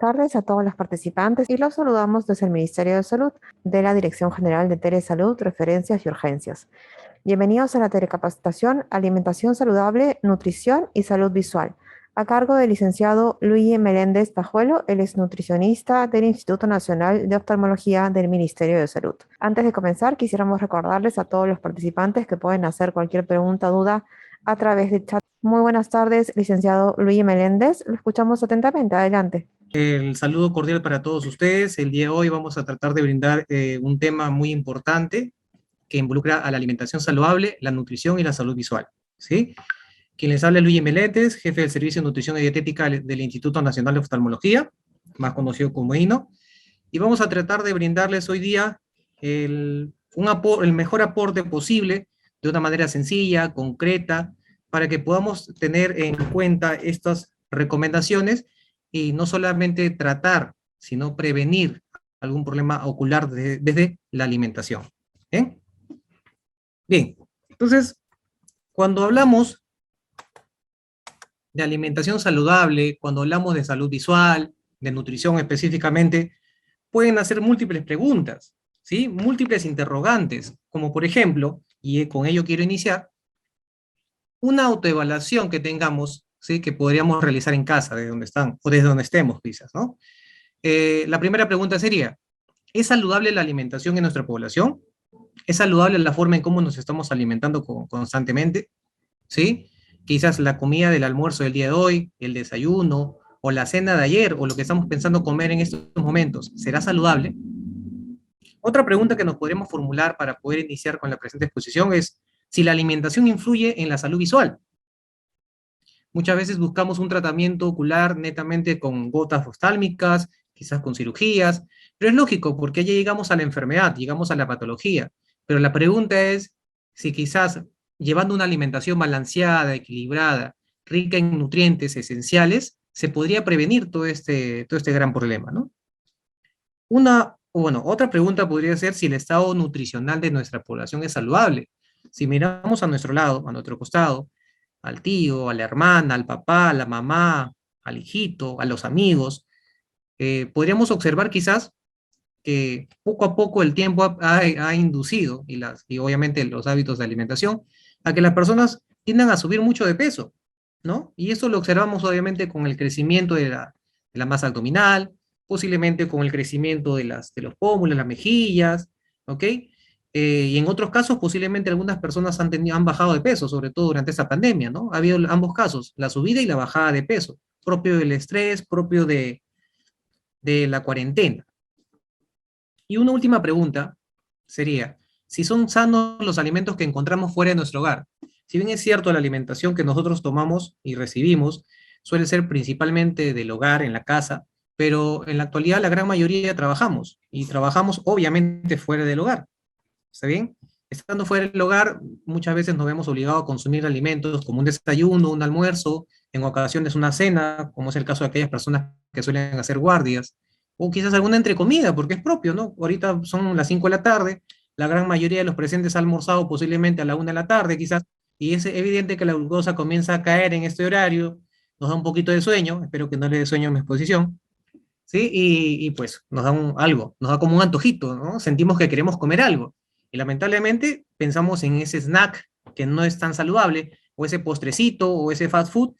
tardes a todos los participantes y los saludamos desde el Ministerio de Salud de la Dirección General de Telesalud, Referencias y Urgencias. Bienvenidos a la telecapacitación Alimentación Saludable, Nutrición y Salud Visual, a cargo del licenciado Luigi Meléndez Pajuelo. Él es nutricionista del Instituto Nacional de Oftalmología del Ministerio de Salud. Antes de comenzar, quisiéramos recordarles a todos los participantes que pueden hacer cualquier pregunta o duda a través del chat. Muy buenas tardes, licenciado Luigi Meléndez. Lo escuchamos atentamente. Adelante. El saludo cordial para todos ustedes. El día de hoy vamos a tratar de brindar un tema muy importante que involucra a la alimentación saludable, la nutrición y la salud visual, ¿sí? Quien les habla es Luigi Meléndez, jefe del Servicio de Nutrición y Dietética del Instituto Nacional de Oftalmología, más conocido como INO, y vamos a tratar de brindarles hoy día el mejor aporte posible de una manera sencilla, concreta, para que podamos tener en cuenta estas recomendaciones y no solamente tratar, sino prevenir algún problema ocular desde la alimentación. ¿Bien? Bien, entonces, cuando hablamos de alimentación saludable, cuando hablamos de salud visual, de nutrición específicamente, pueden hacer múltiples preguntas, ¿sí? Múltiples interrogantes, como por ejemplo, y con ello quiero iniciar, una autoevaluación que tengamos, ¿sí? Que podríamos realizar en casa, de donde están, o desde donde estemos, quizás, ¿no? La primera pregunta sería, ¿es saludable la alimentación en nuestra población? ¿Es saludable la forma en cómo nos estamos alimentando constantemente? ¿Sí? Quizás la comida del almuerzo del día de hoy, el desayuno, o la cena de ayer, o lo que estamos pensando comer en estos momentos, ¿será saludable? Otra pregunta que nos podríamos formular para poder iniciar con la presente exposición es si la alimentación influye en la salud visual. Muchas veces buscamos un tratamiento ocular netamente con gotas oftálmicas, quizás con cirugías, pero es lógico porque ya llegamos a la enfermedad, llegamos a la patología. Pero la pregunta es si quizás llevando una alimentación balanceada, equilibrada, rica en nutrientes esenciales, se podría prevenir todo este gran problema, ¿no? Otra pregunta podría ser si el estado nutricional de nuestra población es saludable. Si miramos a nuestro lado, a nuestro costado, al tío, a la hermana, al papá, a la mamá, al hijito, a los amigos, podríamos observar quizás que poco a poco el tiempo ha inducido, y obviamente los hábitos de alimentación, a que las personas tiendan a subir mucho de peso, ¿no? Y eso lo observamos obviamente con el crecimiento de la masa abdominal, posiblemente con el crecimiento de los pómulos, las mejillas, ¿ok? Y en otros casos, posiblemente algunas personas han bajado de peso, sobre todo durante esta pandemia, ¿no? Ha habido ambos casos, la subida y la bajada de peso, propio del estrés, propio de la cuarentena. Y una última pregunta sería, si son sanos los alimentos que encontramos fuera de nuestro hogar. Si bien es cierto, la alimentación que nosotros tomamos y recibimos suele ser principalmente del hogar, en la casa, pero en la actualidad la gran mayoría trabajamos y trabajamos obviamente fuera del hogar. ¿Está bien? Estando fuera del hogar, muchas veces nos vemos obligados a consumir alimentos como un desayuno, un almuerzo, en ocasiones una cena, como es el caso de aquellas personas que suelen hacer guardias, o quizás alguna entrecomida, porque es propio, ¿no? Ahorita son las 5 de la tarde, la gran mayoría de los presentes ha almorzado posiblemente a la 1 de la tarde, quizás, y es evidente que la glucosa comienza a caer en este horario, nos da un poquito de sueño, espero que no le dé sueño a mi exposición, ¿sí? Y pues nos da algo, nos da como un antojito, ¿no? Sentimos que queremos comer algo. Y lamentablemente pensamos en ese snack que no es tan saludable, o ese postrecito, o ese fast food,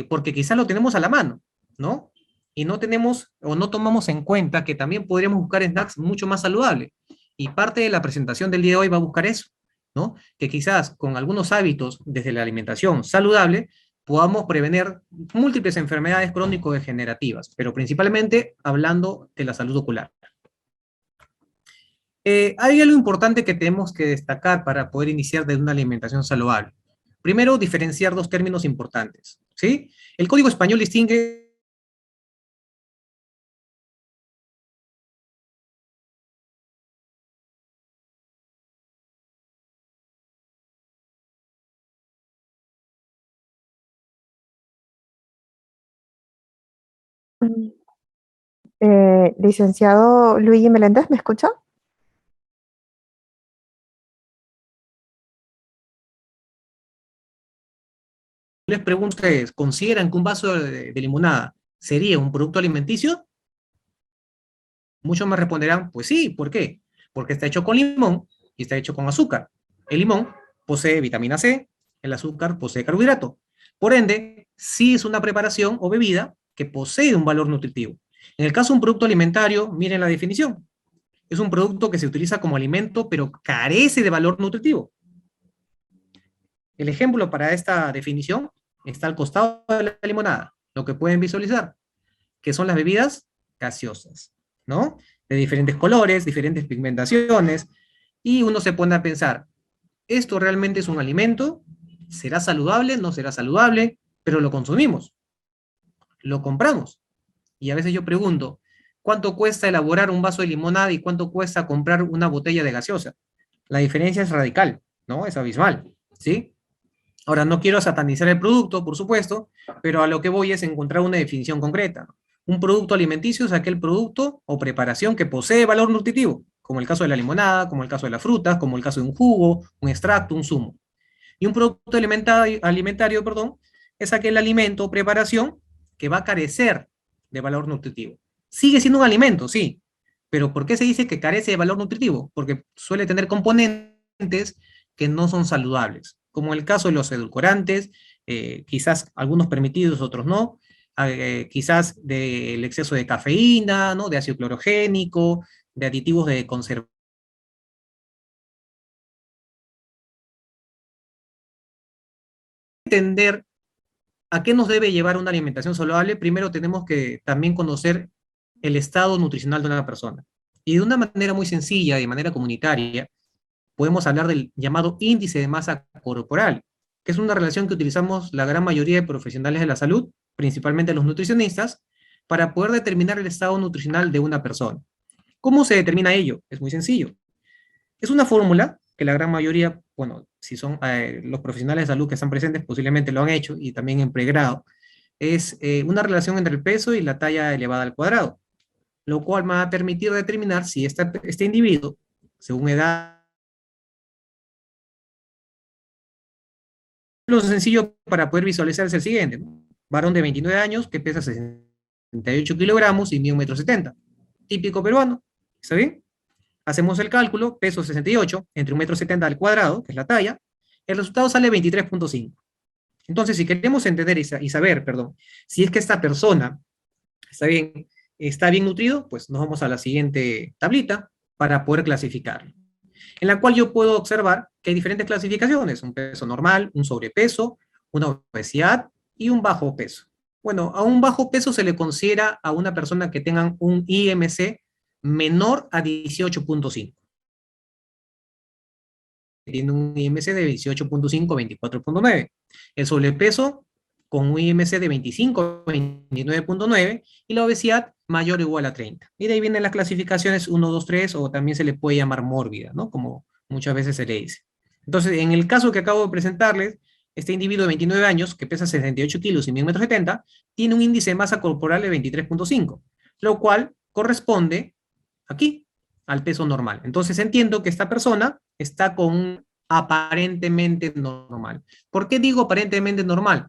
porque quizás lo tenemos a la mano, ¿no? Y no tenemos o no tomamos en cuenta que también podríamos buscar snacks mucho más saludables. Y parte de la presentación del día de hoy va a buscar eso, ¿no? Que quizás con algunos hábitos desde la alimentación saludable podamos prevenir múltiples enfermedades crónico-degenerativas, pero principalmente hablando de la salud ocular. Hay algo importante que tenemos que destacar para poder iniciar de una alimentación saludable. Primero, diferenciar dos términos importantes, ¿sí? El Código Español distingue Mm. Licenciado Luigi Meléndez, ¿me escucha? les pregunto a ustedes, ¿consideran que un vaso de limonada sería un producto alimenticio? Muchos me responderán, pues sí, ¿por qué? Porque está hecho con limón y está hecho con azúcar. El limón posee vitamina C, el azúcar posee carbohidrato. Por ende, sí es una preparación o bebida que posee un valor nutritivo. En el caso de un producto alimentario, miren la definición. Es un producto que se utiliza como alimento, pero carece de valor nutritivo. El ejemplo para esta definición está al costado de la limonada, lo que pueden visualizar, que son las bebidas gaseosas, ¿no? De diferentes colores, diferentes pigmentaciones, y uno se pone a pensar, ¿esto realmente es un alimento? ¿Será saludable? ¿No será saludable? Pero lo consumimos, lo compramos. Y a veces yo pregunto, ¿cuánto cuesta elaborar un vaso de limonada y cuánto cuesta comprar una botella de gaseosa? La diferencia es radical, ¿no? Es abismal, ¿sí? Ahora, no quiero satanizar el producto, por supuesto, pero a lo que voy es encontrar una definición concreta. Un producto alimenticio es aquel producto o preparación que posee valor nutritivo, como el caso de la limonada, como el caso de la fruta, como el caso de un jugo, un extracto, un zumo. Y un producto alimentario, perdón, es aquel alimento o preparación que va a carecer de valor nutritivo. Sigue siendo un alimento, sí, pero ¿por qué se dice que carece de valor nutritivo? Porque suele tener componentes que no son saludables, como el caso de los edulcorantes, quizás algunos permitidos, otros no, quizás del exceso de cafeína, ¿no? De ácido clorogénico, de aditivos de conservación. Entender a qué nos debe llevar una alimentación saludable, primero tenemos que también conocer el estado nutricional de una persona. Y de una manera muy sencilla, de manera comunitaria, podemos hablar del llamado índice de masa corporal, que es una relación que utilizamos la gran mayoría de profesionales de la salud, principalmente los nutricionistas, para poder determinar el estado nutricional de una persona. ¿Cómo se determina ello? Es muy sencillo. Es una fórmula que la gran mayoría, bueno, si son los profesionales de salud que están presentes, posiblemente lo han hecho y también en pregrado, es una relación entre el peso y la talla elevada al cuadrado, lo cual me va a permitir determinar si este individuo, según edad, lo sencillo para poder visualizar es el siguiente, ¿no? Varón de 29 años que pesa 68 kilogramos y mide 1,70 m. Típico peruano, ¿está bien? Hacemos el cálculo, peso 68 entre 1,70 m al cuadrado, que es la talla, el resultado sale 23,5. Entonces, si queremos entender y saber, perdón, si es que esta persona está bien nutrido, pues nos vamos a la siguiente tablita para poder clasificarlo, en la cual yo puedo observar que hay diferentes clasificaciones, un peso normal, un sobrepeso, una obesidad y un bajo peso. Bueno, a un bajo peso se le considera a una persona que tenga un IMC menor a 18,5. Tiene un IMC de 18,5 a 24,9. El sobrepeso con un IMC de 25 a 29,9 y la obesidad mayor o igual a 30. Y de ahí vienen las clasificaciones 1, 2, 3 o también se le puede llamar mórbida, ¿no? Como muchas veces se le dice. Entonces, en el caso que acabo de presentarles, este individuo de 29 años, que pesa 68 kilos y mide 1,70 m, tiene un índice de masa corporal de 23,5, lo cual corresponde aquí al peso normal. Entonces entiendo que esta persona está con un aparentemente normal. ¿Por qué digo aparentemente normal?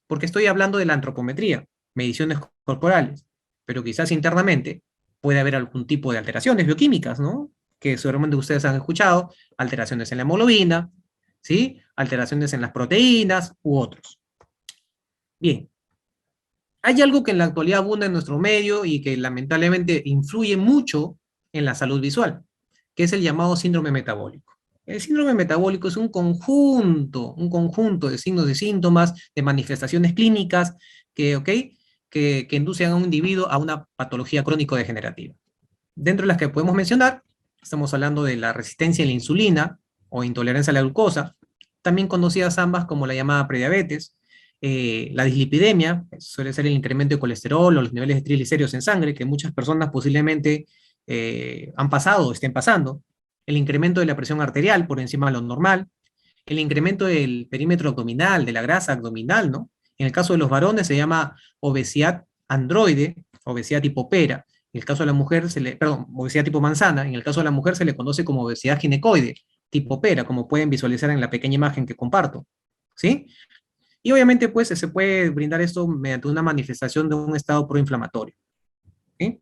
Porque estoy hablando de la antropometría, mediciones corporales, pero quizás internamente puede haber algún tipo de alteraciones bioquímicas, ¿no? Que seguramente ustedes han escuchado, alteraciones en la hemoglobina, ¿sí? Alteraciones en las proteínas u otros. Bien, hay algo que en la actualidad abunda en nuestro medio y que lamentablemente influye mucho en la salud visual, que es el llamado síndrome metabólico. El síndrome metabólico es un conjunto de signos y síntomas, de manifestaciones clínicas ¿ok? Que inducen a un individuo a una patología crónico-degenerativa. Dentro de las que podemos mencionar, estamos hablando de la resistencia a la insulina o intolerancia a la glucosa, también conocidas ambas como la llamada prediabetes, la dislipidemia, suele ser el incremento de colesterol o los niveles de triglicéridos en sangre, que muchas personas posiblemente han pasado o estén pasando, el incremento de la presión arterial por encima de lo normal, el incremento del perímetro abdominal, de la grasa abdominal, ¿no? En el caso de los varones se llama obesidad androide, obesidad tipo pera. En el caso de la mujer, perdón, obesidad tipo manzana. En el caso de la mujer se le conoce como obesidad ginecoide, tipo pera, como pueden visualizar en la pequeña imagen que comparto. ¿Sí? Y obviamente, pues, se puede brindar esto mediante una manifestación de un estado proinflamatorio. ¿Sí?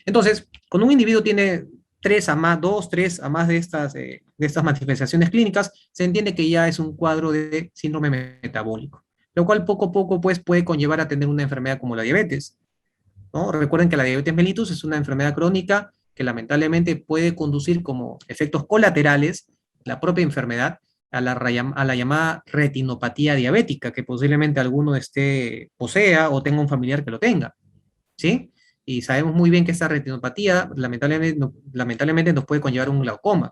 Entonces, cuando un individuo tiene tres a más, dos, tres a más de estas manifestaciones clínicas, se entiende que ya es un cuadro de síndrome metabólico, lo cual poco a poco pues, puede conllevar a tener una enfermedad como la diabetes, ¿no? Recuerden que la diabetes mellitus es una enfermedad crónica que lamentablemente puede conducir como efectos colaterales la propia enfermedad a la llamada retinopatía diabética, que posiblemente alguno posea o tenga un familiar que lo tenga, ¿sí? Y sabemos muy bien que esta retinopatía lamentablemente, lamentablemente nos puede conllevar un glaucoma,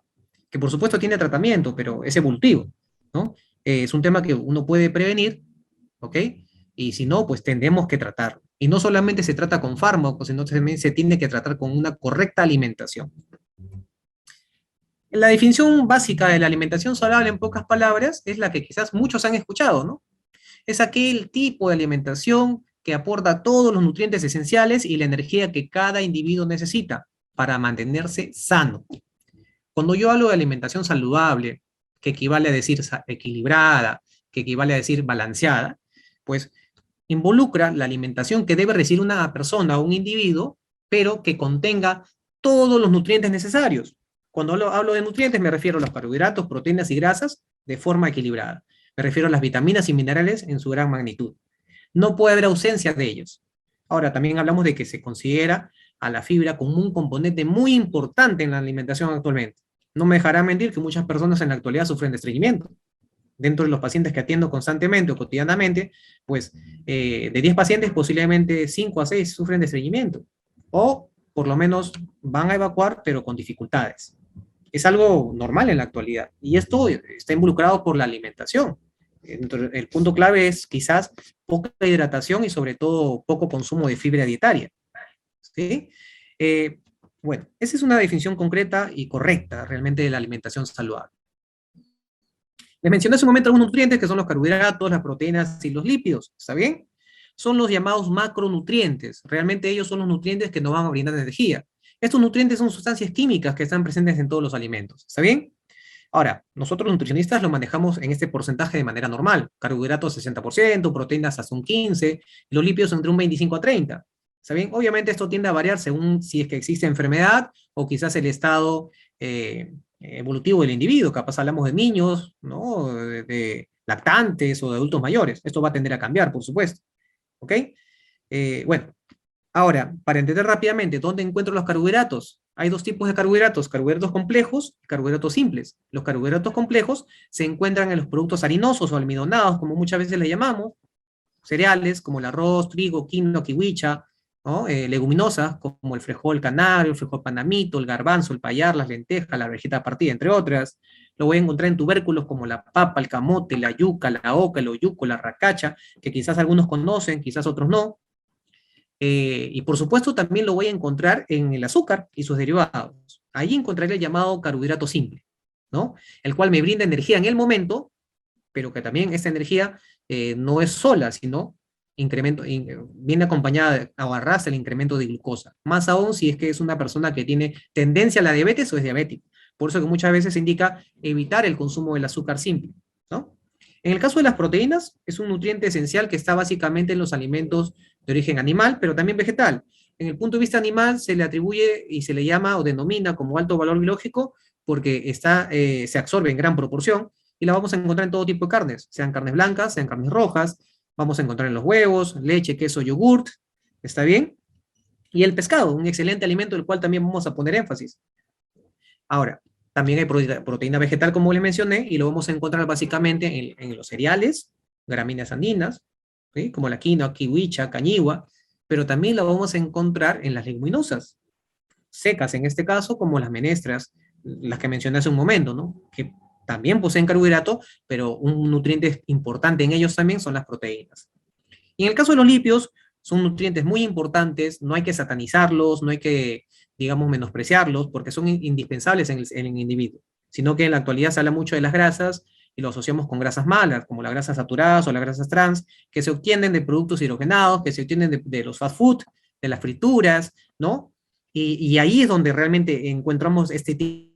que por supuesto tiene tratamiento, pero es evolutivo, ¿no? Es un tema que uno puede prevenir, ¿ok? Y si no, pues tendremos que tratarlo. Y no solamente se trata con fármacos, sino también se tiene que tratar con una correcta alimentación. La definición básica de la alimentación saludable, en pocas palabras, es la que quizás muchos han escuchado, ¿no? Es aquel tipo de alimentación que aporta todos los nutrientes esenciales y la energía que cada individuo necesita para mantenerse sano. Cuando yo hablo de alimentación saludable, que equivale a decir equilibrada, que equivale a decir balanceada, pues involucra la alimentación que debe recibir una persona o un individuo, pero que contenga todos los nutrientes necesarios. Cuando hablo de nutrientes me refiero a los carbohidratos, proteínas y grasas de forma equilibrada. Me refiero a las vitaminas y minerales en su gran magnitud. No puede haber ausencia de ellos. Ahora, también hablamos de que se considera a la fibra como un componente muy importante en la alimentación actualmente. No me dejará mentir que muchas personas en la actualidad sufren de estreñimiento. Dentro de los pacientes que atiendo constantemente o cotidianamente, pues de 10 pacientes, posiblemente 5 a 6 sufren de estreñimiento. O por lo menos van a evacuar, pero con dificultades. Es algo normal en la actualidad. Y esto está involucrado por la alimentación. Entonces, el punto clave es quizás poca hidratación y sobre todo poco consumo de fibra dietaria. ¿Sí? Eh, bueno, esa es una definición concreta y correcta realmente de la alimentación saludable. Les mencioné hace un momento algunos nutrientes que son los carbohidratos, las proteínas y los lípidos, ¿está bien? Son los llamados macronutrientes. Realmente ellos son los nutrientes que nos van a brindar energía. Estos nutrientes son sustancias químicas que están presentes en todos los alimentos, ¿está bien? Ahora, nosotros los nutricionistas lo manejamos en este porcentaje de manera normal. Carbohidratos 60%, proteínas hasta un 15%, los lípidos entre un 25 a 30%. ¿Está bien? Obviamente esto tiende a variar según si es que existe enfermedad o quizás el estado evolutivo del individuo. Capaz hablamos de niños, ¿no? De lactantes o de adultos mayores. Esto va a tender a cambiar, por supuesto. ¿Ok? Bueno, ahora, para entender rápidamente dónde encuentro los carbohidratos, hay dos tipos de carbohidratos, carbohidratos complejos y carbohidratos simples. Los carbohidratos complejos se encuentran en los productos harinosos o almidonados, como muchas veces le llamamos, cereales como el arroz, trigo, quinoa, kiwicha, ¿no? Leguminosas como el frijol canario, el frijol panamito, el garbanzo, el payar, las lentejas, la vegeta partida, entre otras. Lo voy a encontrar en tubérculos como la papa, el camote, la yuca, la oca, el oyuco, la racacha, que quizás algunos conocen, quizás otros no. Y por supuesto también lo voy a encontrar en el azúcar y sus derivados. Ahí encontraré el llamado carbohidrato simple, ¿no? El cual me brinda energía en el momento, pero que también esta energía no es sola, sino viene acompañada o arrastra el incremento de glucosa. Más aún si es que es una persona que tiene tendencia a la diabetes o es diabético. Por eso que muchas veces se indica evitar el consumo del azúcar simple, ¿no? En el caso de las proteínas, es un nutriente esencial que está básicamente en los alimentos de origen animal, pero también vegetal. En el punto de vista animal se le atribuye y se le llama o denomina como alto valor biológico porque se absorbe en gran proporción y la vamos a encontrar en todo tipo de carnes, sean carnes blancas, sean carnes rojas, vamos a encontrar en los huevos, leche, queso, yogurt, ¿está bien? Y el pescado, un excelente alimento del cual también vamos a poner énfasis. Ahora, también hay proteína vegetal, como les mencioné, y lo vamos a encontrar básicamente en los cereales, gramíneas andinas, ¿sí? Como la quinoa, kiwicha, cañigua, pero también la vamos a encontrar en las leguminosas, secas en este caso, como las menestras, las que mencioné hace un momento, ¿no? Que también poseen carbohidrato, pero un nutriente importante en ellos también son las proteínas. Y en el caso de los lípidos, son nutrientes muy importantes, no hay que satanizarlos, no hay que, digamos, menospreciarlos, porque son indispensables en el individuo, sino que en la actualidad se habla mucho de las grasas y lo asociamos con grasas malas, como las grasas saturadas o las grasas trans, que se obtienen de productos hidrogenados, que se obtienen de los fast food, de las frituras, ¿no? Y ahí es donde realmente encontramos este tipo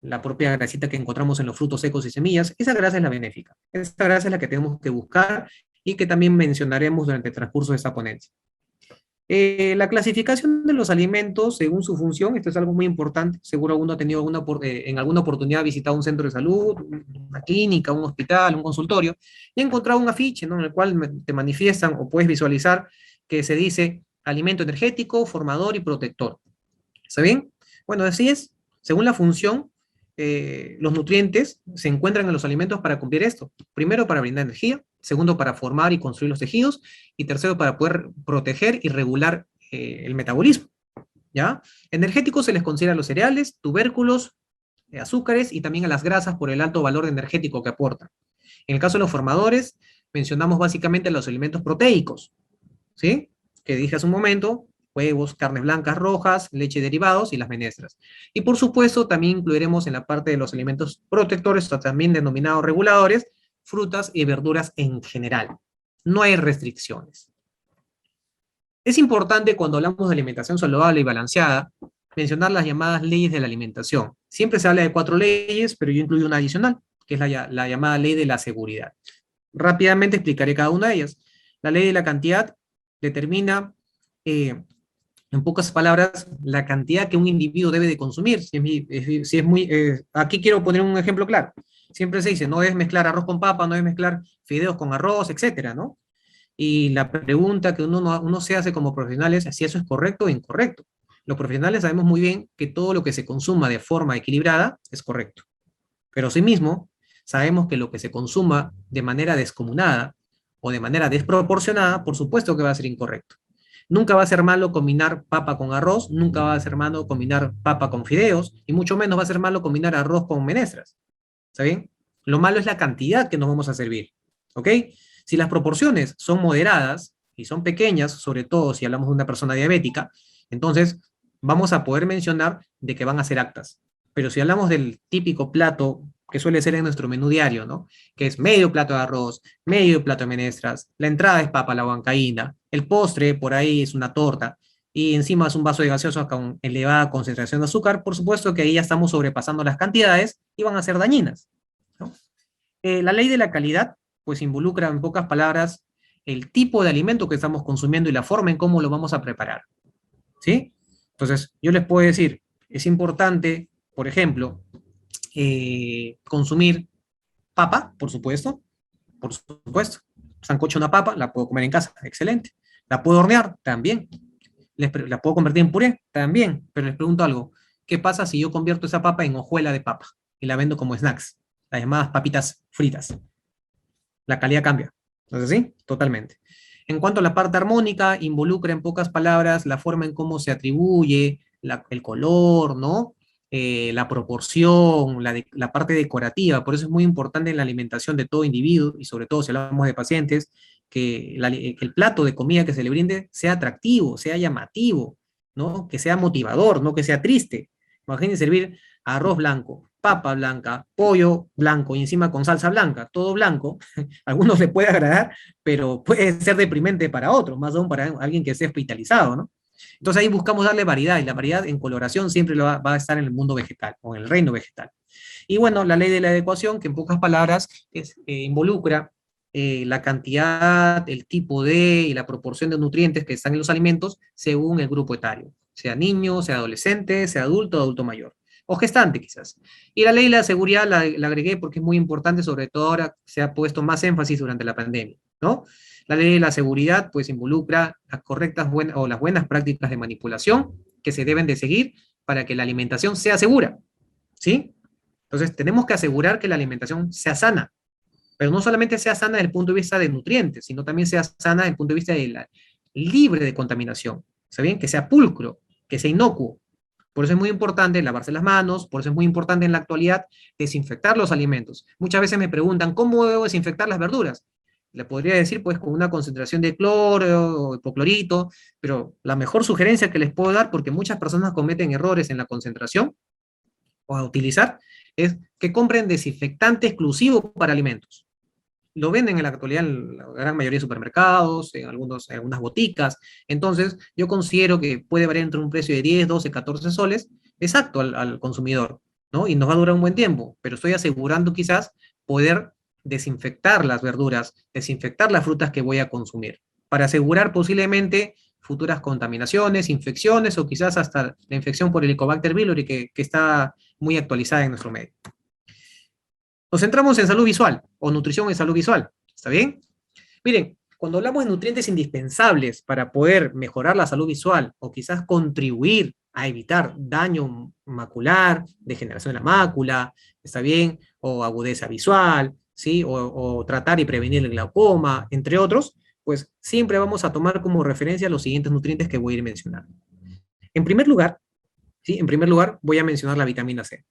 la propia grasita que encontramos en los frutos secos y semillas, esa grasa es la benéfica. Esa grasa es la que tenemos que buscar y que también mencionaremos durante el transcurso de esta ponencia. La clasificación de los alimentos según su función, esto es algo muy importante, seguro uno ha tenido en alguna oportunidad visitado un centro de salud, una clínica, un hospital, un consultorio, y ha encontrado un afiche, ¿no? En el cual te manifiestan o puedes visualizar que se dice alimento energético, formador y protector. ¿Está bien? Bueno, así es, según la función, los nutrientes se encuentran en los alimentos para cumplir esto. Primero, para brindar energía. Segundo, para formar y construir los tejidos. Y tercero, para poder proteger y regular el metabolismo. ¿Ya? Energéticos se les considera a los cereales, tubérculos, azúcares y también a las grasas por el alto valor energético que aportan. En el caso de los formadores, mencionamos básicamente los alimentos proteicos, ¿sí? Que dije hace un momento, huevos, carnes blancas, rojas, leche y derivados y las menestras. Y por supuesto, también incluiremos en la parte de los alimentos protectores, también denominados reguladores, frutas y verduras en general. No hay restricciones. Es importante cuando hablamos de alimentación saludable y balanceada, mencionar las llamadas leyes de la alimentación. Siempre se habla de 4 leyes, pero yo incluyo una adicional, que es la llamada ley de la seguridad. Rápidamente explicaré cada una de ellas. La ley de la cantidad determina, en pocas palabras, la cantidad que un individuo debe de consumir. Aquí quiero poner un ejemplo claro. Siempre se dice, no debes mezclar arroz con papa, no debes mezclar fideos con arroz, etcétera, ¿no? Y la pregunta que uno se hace como profesional es si eso es correcto o incorrecto. Los profesionales sabemos muy bien que todo lo que se consuma de forma equilibrada es correcto. Pero asimismo, sabemos que lo que se consuma de manera descomunada o de manera desproporcionada, por supuesto que va a ser incorrecto. Nunca va a ser malo combinar papa con arroz, nunca va a ser malo combinar papa con fideos, y mucho menos va a ser malo combinar arroz con menestras. ¿Está bien? Lo malo es la cantidad que nos vamos a servir. ¿Ok? Si las proporciones son moderadas y son pequeñas, sobre todo si hablamos de una persona diabética, entonces vamos a poder mencionar de que van a ser aptas. Pero si hablamos del típico plato que suele ser en nuestro menú diario, ¿no? Que es medio plato de arroz, medio plato de menestras, la entrada es papa a la huancaína, el postre por ahí es una torta, y encima es un vaso de gaseosa con elevada concentración de azúcar, por supuesto que ahí ya estamos sobrepasando las cantidades y van a ser dañinas, ¿no? La ley de la calidad, pues involucra en pocas palabras el tipo de alimento que estamos consumiendo y la forma en cómo lo vamos a preparar, ¿sí? Entonces, yo les puedo decir, es importante, por ejemplo, consumir papa, por supuesto. Sancocho una papa, la puedo comer en casa, excelente. La puedo hornear, también. La puedo convertir en puré, también. Pero les pregunto algo, ¿qué pasa si yo convierto esa papa en hojuela de papa y la vendo como snacks? Las llamadas papitas fritas. La calidad cambia. ¿No es así? Totalmente. En cuanto a la parte armónica, involucra en pocas palabras la forma en cómo se atribuye, el color, ¿no? La proporción, la parte decorativa. Por eso es muy importante en la alimentación de todo individuo, y sobre todo si hablamos de pacientes, que el plato de comida que se le brinde sea atractivo, sea llamativo, ¿no? Que sea motivador, no que sea triste. Imagínense servir arroz blanco, papa blanca, pollo blanco y encima con salsa blanca, todo blanco. A algunos les puede agradar, pero puede ser deprimente para otros, más aún para alguien que esté hospitalizado, ¿no? Entonces ahí buscamos darle variedad, y la variedad en coloración siempre va a estar en el mundo vegetal o en el reino vegetal. Y bueno, la ley de la adecuación, que en pocas palabras involucra la cantidad, el tipo de y la proporción de nutrientes que están en los alimentos según el grupo etario, sea niño, sea adolescente, sea adulto o adulto mayor, o gestante quizás. Y la ley de la seguridad la agregué porque es muy importante, sobre todo ahora se ha puesto más énfasis durante la pandemia, ¿no? La ley de la seguridad pues involucra las correctas o las buenas prácticas de manipulación que se deben de seguir para que la alimentación sea segura, ¿sí? Entonces tenemos que asegurar que la alimentación sea sana, pero no solamente sea sana desde el punto de vista de nutrientes, sino también sea sana desde el punto de vista libre de contaminación, ¿saben? Que sea pulcro, que sea inocuo. Por eso es muy importante lavarse las manos, por eso es muy importante en la actualidad desinfectar los alimentos. Muchas veces me preguntan, ¿cómo debo desinfectar las verduras? Le podría decir, pues, con una concentración de cloro o hipoclorito, pero la mejor sugerencia que les puedo dar, porque muchas personas cometen errores en la concentración o a utilizar, es que compren desinfectante exclusivo para alimentos. Lo venden en la actualidad en la gran mayoría de supermercados, en algunas boticas. Entonces, yo considero que puede variar entre un precio de 10, 12, 14 soles, exacto al consumidor. ¿no? Y nos va a durar un buen tiempo, pero estoy asegurando quizás poder desinfectar las verduras, desinfectar las frutas que voy a consumir, para asegurar posiblemente futuras contaminaciones, infecciones o quizás hasta la infección por Helicobacter pylori que está muy actualizada en nuestro medio. Nos centramos en salud visual o nutrición en salud visual, ¿está bien? Miren, cuando hablamos de nutrientes indispensables para poder mejorar la salud visual o quizás contribuir a evitar daño macular, degeneración de la mácula, ¿está bien? O agudeza visual, ¿sí? O tratar y prevenir el glaucoma, entre otros, pues siempre vamos a tomar como referencia los siguientes nutrientes que voy a ir mencionando. En primer lugar, ¿sí? En primer lugar, voy a mencionar la vitamina C.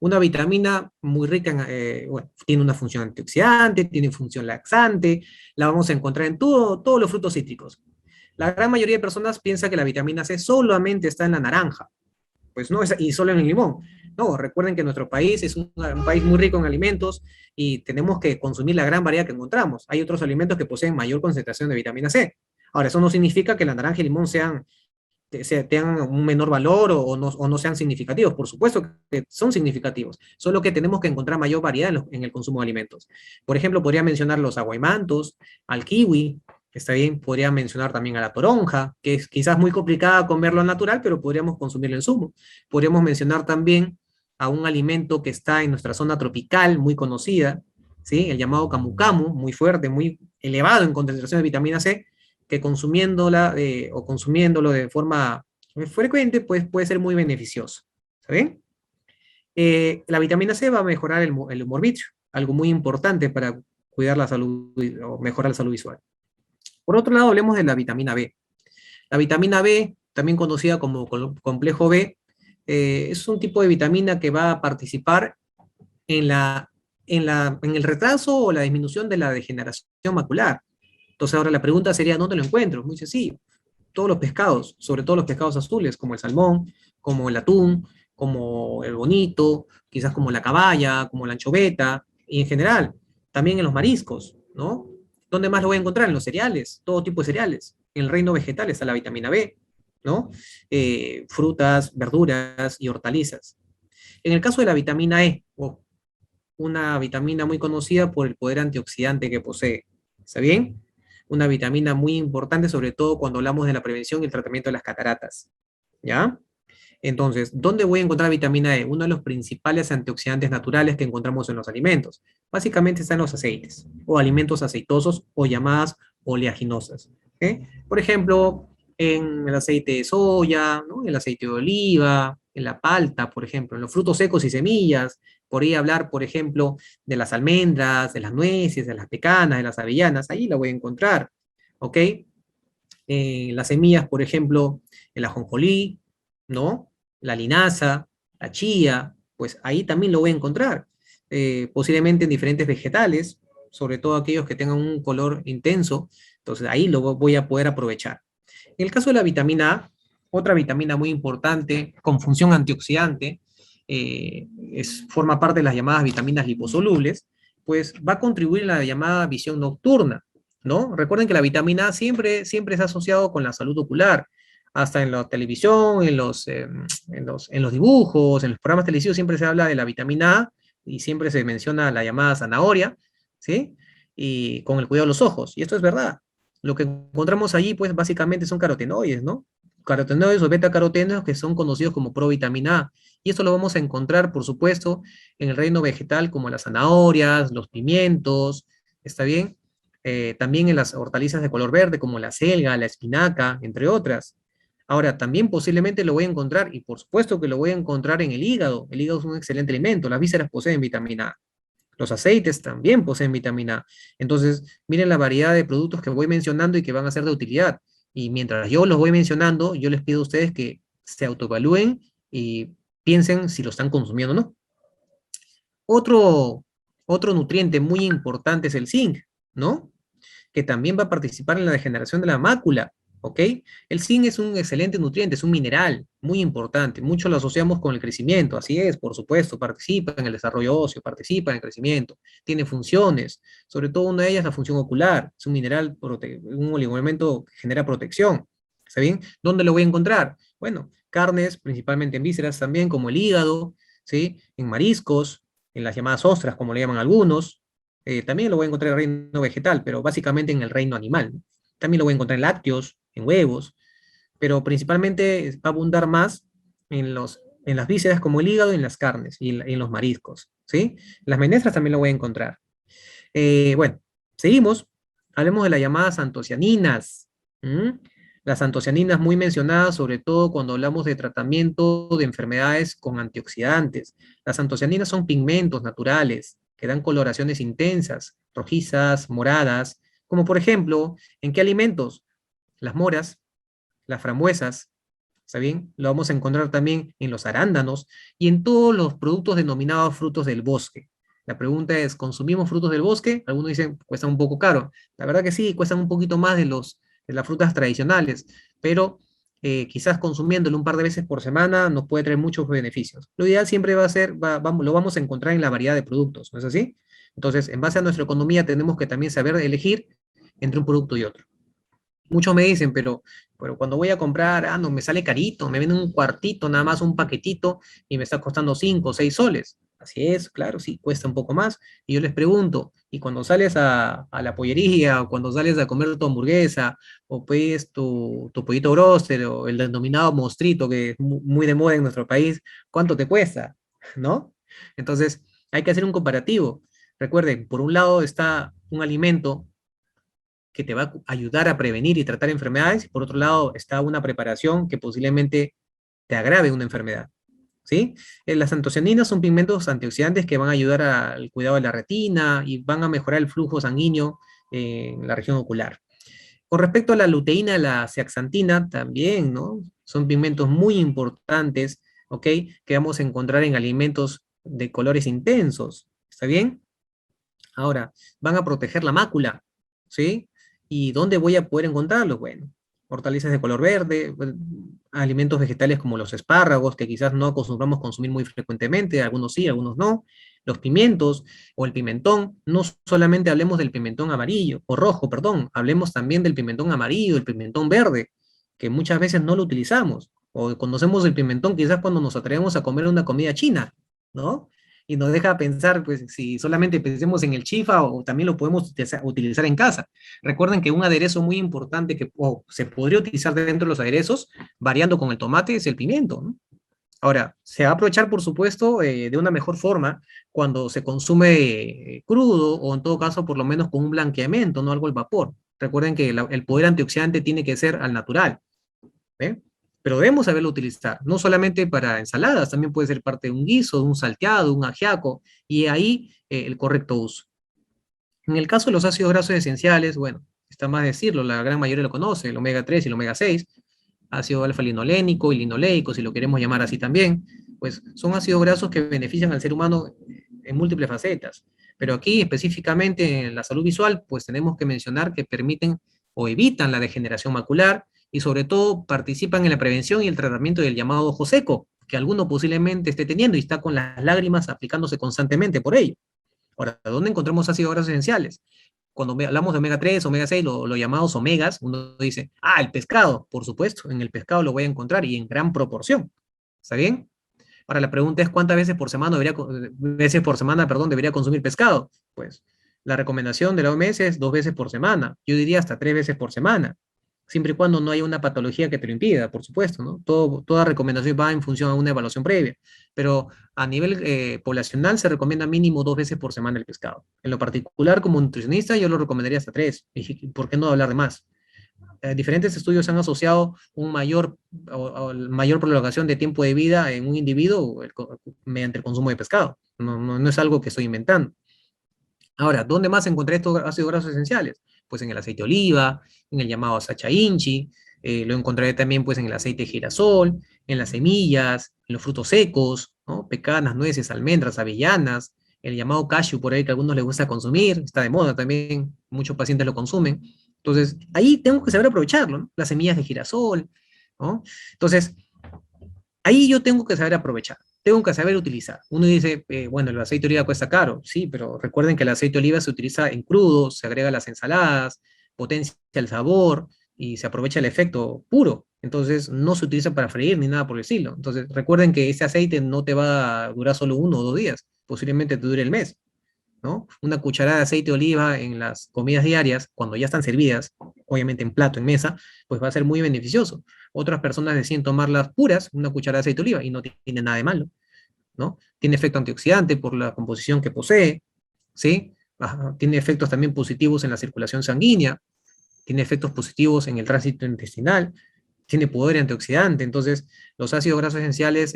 Una vitamina muy rica, bueno, tiene una función antioxidante, tiene función laxante, la vamos a encontrar en todos los frutos cítricos. La gran mayoría de personas piensa que la vitamina C solamente está en la naranja, pues no, y solo en el limón. No, recuerden que nuestro país es un país muy rico en alimentos y tenemos que consumir la gran variedad que encontramos. Hay otros alimentos que poseen mayor concentración de vitamina C. Ahora, eso no significa que la naranja y el limón tengan un menor valor o no sean significativos. Por supuesto que son significativos, solo que tenemos que encontrar mayor variedad en el consumo de alimentos. Por ejemplo, podría mencionar los aguaymantos, al kiwi, que está bien, podría mencionar también a la toronja, que es quizás muy complicada comerlo natural, pero podríamos consumirlo en zumo. Podríamos mencionar también a un alimento que está en nuestra zona tropical, muy conocida, ¿sí? El llamado camu camu, muy fuerte, muy elevado en concentración de vitamina C, que consumiéndola o consumiéndolo de forma frecuente, pues puede ser muy beneficioso. ¿Saben? La vitamina C va a mejorar el humor vitrio, algo muy importante para cuidar la salud o mejorar la salud visual. Por otro lado, hablemos de la vitamina B. La vitamina B, también conocida como complejo B, es un tipo de vitamina que va a participar en, en el retraso o la disminución de la degeneración macular. Entonces ahora la pregunta sería, ¿dónde lo encuentro? Muy sencillo. Todos los pescados, sobre todo los pescados azules, como el salmón, como el atún, como el bonito, quizás como la caballa, como la anchoveta, y en general, también en los mariscos, ¿no? ¿Dónde más lo voy a encontrar? En los cereales, todo tipo de cereales. En el reino vegetal está la vitamina B, ¿no? Frutas, verduras y hortalizas. En el caso de la vitamina E, una vitamina muy conocida por el poder antioxidante que posee. ¿Está bien? Una vitamina muy importante, sobre todo cuando hablamos de la prevención y el tratamiento de las cataratas. ¿Ya? Entonces, ¿dónde voy a encontrar vitamina E? Uno de los principales antioxidantes naturales que encontramos en los alimentos. Básicamente está en los aceites, o alimentos aceitosos, o llamadas oleaginosas. ¿Ok? Por ejemplo, en el aceite de soya, ¿no? En el aceite de oliva, en la palta, por ejemplo, en los frutos secos y semillas. Podría hablar, por ejemplo, de las almendras, de las nueces, de las pecanas, de las avellanas. Ahí la voy a encontrar. ¿Ok? Las semillas, por ejemplo, el ajonjolí, ¿no? La linaza, la chía, pues ahí también lo voy a encontrar. Posiblemente en diferentes vegetales, sobre todo aquellos que tengan un color intenso, entonces ahí lo voy a poder aprovechar. En el caso de la vitamina A, otra vitamina muy importante con función antioxidante, forma parte de las llamadas vitaminas liposolubles, pues va a contribuir en la llamada visión nocturna, ¿no? Recuerden que la vitamina A siempre está asociado con la salud ocular, hasta en la televisión, en los dibujos, en los programas televisivos siempre se habla de la vitamina A y siempre se menciona la llamada zanahoria, ¿sí? Y con el cuidado de los ojos, y esto es verdad. Lo que encontramos allí, pues básicamente son carotenoides, ¿no? Carotenoides o betacarotenos que son conocidos como provitamina A. Y esto lo vamos a encontrar, por supuesto, en el reino vegetal como las zanahorias, los pimientos, ¿está bien? También en las hortalizas de color verde como la selga, la espinaca, entre otras. Ahora, también posiblemente lo voy a encontrar, y por supuesto que lo voy a encontrar en el hígado. El hígado es un excelente alimento, las vísceras poseen vitamina A. Los aceites también poseen vitamina A. Entonces, miren la variedad de productos que voy mencionando y que van a ser de utilidad. Y mientras yo los voy mencionando, yo les pido a ustedes que se autoevalúen y piensen si lo están consumiendo o no. Otro, otro nutriente muy importante es el zinc, ¿no? Que también va a participar en la degeneración de la mácula, ¿ok? El zinc es un excelente nutriente, es un mineral muy importante. Muchos lo asociamos con el crecimiento, así es, por supuesto, participa en el desarrollo óseo, participa en el crecimiento, tiene funciones, sobre todo una de ellas la función ocular, es un mineral, un oligoelemento que genera protección, ¿está bien? ¿Dónde lo voy a encontrar? Bueno, carnes, principalmente en vísceras también, como el hígado, ¿sí? En mariscos, en las llamadas ostras, como le llaman algunos. También lo voy a encontrar en el reino vegetal, pero básicamente en el reino animal, ¿no? También lo voy a encontrar en lácteos, en huevos, pero principalmente va a abundar más en las vísceras como el hígado y en las carnes y en los mariscos, ¿sí? Las menestras también lo voy a encontrar. Bueno, seguimos. Hablemos de las llamadas antocianinas. ¿M? Las antocianinas muy mencionadas, sobre todo cuando hablamos de tratamiento de enfermedades con antioxidantes. Las antocianinas son pigmentos naturales que dan coloraciones intensas, rojizas, moradas, como por ejemplo, ¿en qué alimentos? Las moras, las frambuesas, ¿está bien? Lo vamos a encontrar también en los arándanos y en todos los productos denominados frutos del bosque. La pregunta es, ¿consumimos frutos del bosque? Algunos dicen, cuestan un poco caro. La verdad que sí, cuestan un poquito más de las frutas tradicionales, pero quizás consumiéndolo un par de veces por semana nos puede traer muchos beneficios. Lo ideal siempre va a ser, lo vamos a encontrar en la variedad de productos, ¿no es así? Entonces, en base a nuestra economía tenemos que también saber elegir entre un producto y otro. Muchos me dicen, pero cuando voy a comprar, no, me sale carito, me venden un cuartito, nada más un paquetito, y me está costando 5 o 6 soles. Así es, claro, sí, cuesta un poco más. Y yo les pregunto, ¿y cuando sales a la pollería, o cuando sales a comer tu hamburguesa, o pides tu pollito broster, o el denominado mostrito, que es muy de moda en nuestro país, cuánto te cuesta? ¿No? Entonces, hay que hacer un comparativo. Recuerden, por un lado está un alimento que te va a ayudar a prevenir y tratar enfermedades, y por otro lado está una preparación que posiblemente te agrave una enfermedad, ¿sí? Las antocianinas son pigmentos antioxidantes que van a ayudar al cuidado de la retina y van a mejorar el flujo sanguíneo en la región ocular. Con respecto a la luteína, la zeaxantina, también, ¿no? Son pigmentos muy importantes, ¿ok? Que vamos a encontrar en alimentos de colores intensos, ¿está bien? Ahora, van a proteger la mácula, ¿sí? ¿Y dónde voy a poder encontrarlos? Bueno, hortalizas de color verde, alimentos vegetales como los espárragos, que quizás no acostumbramos consumir muy frecuentemente, algunos sí, algunos no. Los pimientos o el pimentón, no solamente hablemos del pimentón amarillo, o rojo, perdón, hablemos también del pimentón amarillo, el pimentón verde, que muchas veces no lo utilizamos. O conocemos el pimentón quizás cuando nos atrevemos a comer una comida china, ¿no? Y nos deja pensar, pues, si solamente pensemos en el chifa o también lo podemos utilizar en casa. Recuerden que un aderezo muy importante que se podría utilizar dentro de los aderezos, variando con el tomate, es el pimiento, ¿no? Ahora, se va a aprovechar, por supuesto, de una mejor forma cuando se consume crudo o en todo caso, por lo menos con un blanqueamiento, no algo al vapor. Recuerden que el poder antioxidante tiene que ser al natural. ¿Eh? Pero debemos saberlo utilizar, no solamente para ensaladas, también puede ser parte de un guiso, de un salteado, un ajiaco, y ahí el correcto uso. En el caso de los ácidos grasos esenciales, bueno, está más decirlo, la gran mayoría lo conoce, el omega 3 y el omega 6, ácido alfa-linolénico y linoleico, si lo queremos llamar así también, pues son ácidos grasos que benefician al ser humano en múltiples facetas. Pero aquí específicamente en la salud visual, pues tenemos que mencionar que permiten o evitan la degeneración macular y sobre todo participan en la prevención y el tratamiento del llamado ojo seco, que alguno posiblemente esté teniendo y está con las lágrimas aplicándose constantemente por ello. Ahora, ¿dónde encontramos ácidos grasos esenciales? Cuando hablamos de omega 3, omega 6, los llamados omegas, uno dice, el pescado, por supuesto, en el pescado lo voy a encontrar y en gran proporción. ¿Está bien? Ahora la pregunta es cuántas veces por semana, perdón, debería consumir pescado. Pues la recomendación de la OMS es 2 veces por semana. Yo diría hasta 3 veces por semana, siempre y cuando no haya una patología que te lo impida, por supuesto, ¿no? Toda recomendación va en función a una evaluación previa, pero a nivel poblacional se recomienda mínimo 2 veces por semana el pescado. En lo particular, como nutricionista, yo lo recomendaría hasta 3. ¿Y por qué no hablar de más? Diferentes estudios han asociado o mayor prolongación de tiempo de vida en un individuo mediante el consumo de pescado. No es algo que estoy inventando. Ahora, ¿dónde más encontré estos ácidos grasos esenciales? Pues en el aceite de oliva, en el llamado sacha inchi, lo encontraré también pues en el aceite de girasol, en las semillas, en los frutos secos, ¿no? Pecanas, nueces, almendras, avellanas, el llamado cashew por ahí que a algunos les gusta consumir, está de moda también, muchos pacientes lo consumen. Entonces, ahí tengo que saber aprovecharlo, ¿no? Las semillas de girasol, ¿no? Entonces, ahí yo tengo que saber aprovechar, tengo que saber utilizar. Uno dice, bueno, el aceite de oliva cuesta caro, sí, pero recuerden que el aceite de oliva se utiliza en crudo, se agrega a las ensaladas, potencia el sabor, y se aprovecha el efecto puro. Entonces no se utiliza para freír ni nada por el estilo. Entonces recuerden que ese aceite no te va a durar solo 1 o 2 días, posiblemente te dure el mes, ¿no? Una cucharada de aceite de oliva en las comidas diarias, cuando ya están servidas, obviamente en plato, en mesa, pues va a ser muy beneficioso. Otras personas deciden tomarlas puras, una cucharada de aceite de oliva, y no tiene nada de malo, ¿no? Tiene efecto antioxidante por la composición que posee, ¿sí? Ajá. Tiene efectos también positivos en la circulación sanguínea, tiene efectos positivos en el tránsito intestinal, tiene poder antioxidante. Entonces los ácidos grasos esenciales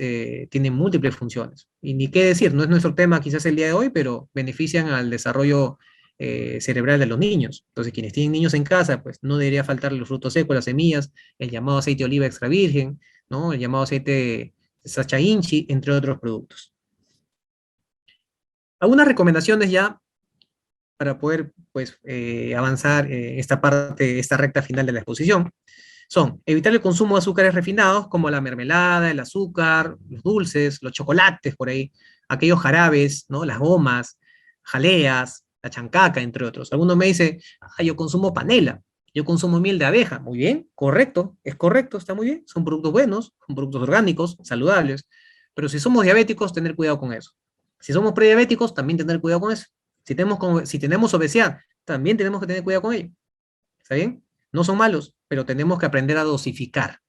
tienen múltiples funciones. Y ni qué decir, no es nuestro tema quizás el día de hoy, pero benefician al desarrollo cerebral de los niños. Entonces quienes tienen niños en casa, pues no debería faltar los frutos secos, las semillas, el llamado aceite de oliva extra virgen, ¿no? El llamado aceite de Sacha Inchi, entre otros productos. Algunas recomendaciones ya para poder pues, avanzar esta parte, esta recta final de la exposición, son evitar el consumo de azúcares refinados como la mermelada, el azúcar, los dulces, los chocolates por ahí, aquellos jarabes, ¿no? Las gomas, jaleas, la chancaca, entre otros. Algunos me dicen, ah, yo consumo panela, yo consumo miel de abeja. Muy bien, correcto, es correcto, está muy bien. Son productos buenos, son productos orgánicos, saludables. Pero si somos diabéticos, tener cuidado con eso. Si somos prediabéticos, también tener cuidado con eso. Si tenemos obesidad, también tenemos que tener cuidado con ello. ¿Está bien? No son malos, pero tenemos que aprender a dosificar.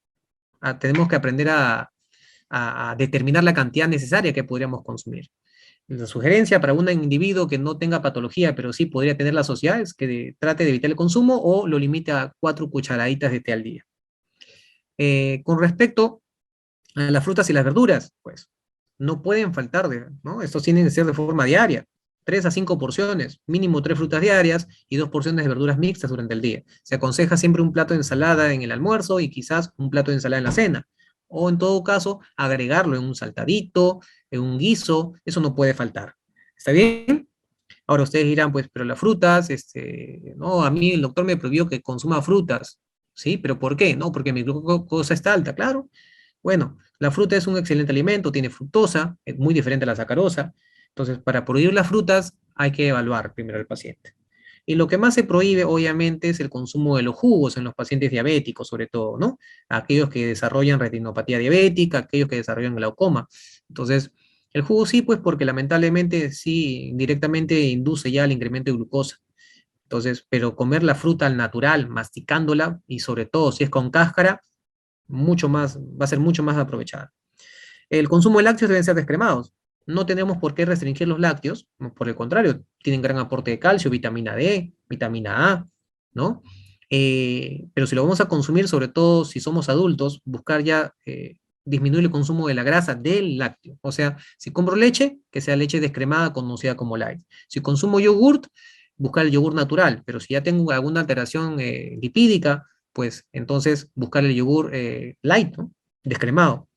Tenemos que aprender a determinar la cantidad necesaria que podríamos consumir. La sugerencia para un individuo que no tenga patología, pero sí podría tener la sociedad, es que trate de evitar el consumo o lo limite a 4 cucharaditas de té al día. Con respecto a las frutas y las verduras, pues no pueden faltar, ¿no? Estos tienen que ser de forma diaria. 3 a 5 porciones, mínimo 3 frutas diarias y 2 porciones de verduras mixtas durante el día. Se aconseja siempre un plato de ensalada en el almuerzo y quizás un plato de ensalada en la cena. O en todo caso, agregarlo en un saltadito, en un guiso, eso no puede faltar. ¿Está bien? Ahora ustedes dirán, pues, pero las frutas, no, a mí el doctor me prohibió que consuma frutas, ¿sí? ¿Pero por qué? No, porque mi glucosa está alta, claro. Bueno, la fruta es un excelente alimento, tiene fructosa, es muy diferente a la sacarosa. Entonces, para prohibir las frutas hay que evaluar primero al paciente. Y lo que más se prohíbe, obviamente, es el consumo de los jugos en los pacientes diabéticos, sobre todo, ¿no? Aquellos que desarrollan retinopatía diabética, aquellos que desarrollan glaucoma. Entonces, el jugo sí, pues porque lamentablemente sí, directamente induce ya al incremento de glucosa. Entonces, pero comer la fruta al natural, masticándola, y sobre todo si es con cáscara, mucho más, va a ser mucho más aprovechada. El consumo de lácteos deben ser descremados. No tenemos por qué restringir los lácteos, por el contrario, tienen gran aporte de calcio, vitamina D, vitamina A, ¿no? Pero si lo vamos a consumir, sobre todo si somos adultos, buscar ya disminuir el consumo de la grasa del lácteo. O sea, si compro leche, que sea leche descremada conocida como light. Si consumo yogurt, buscar el yogur natural, pero si ya tengo alguna alteración lipídica, pues entonces buscar el yogur light, ¿no? Descremado.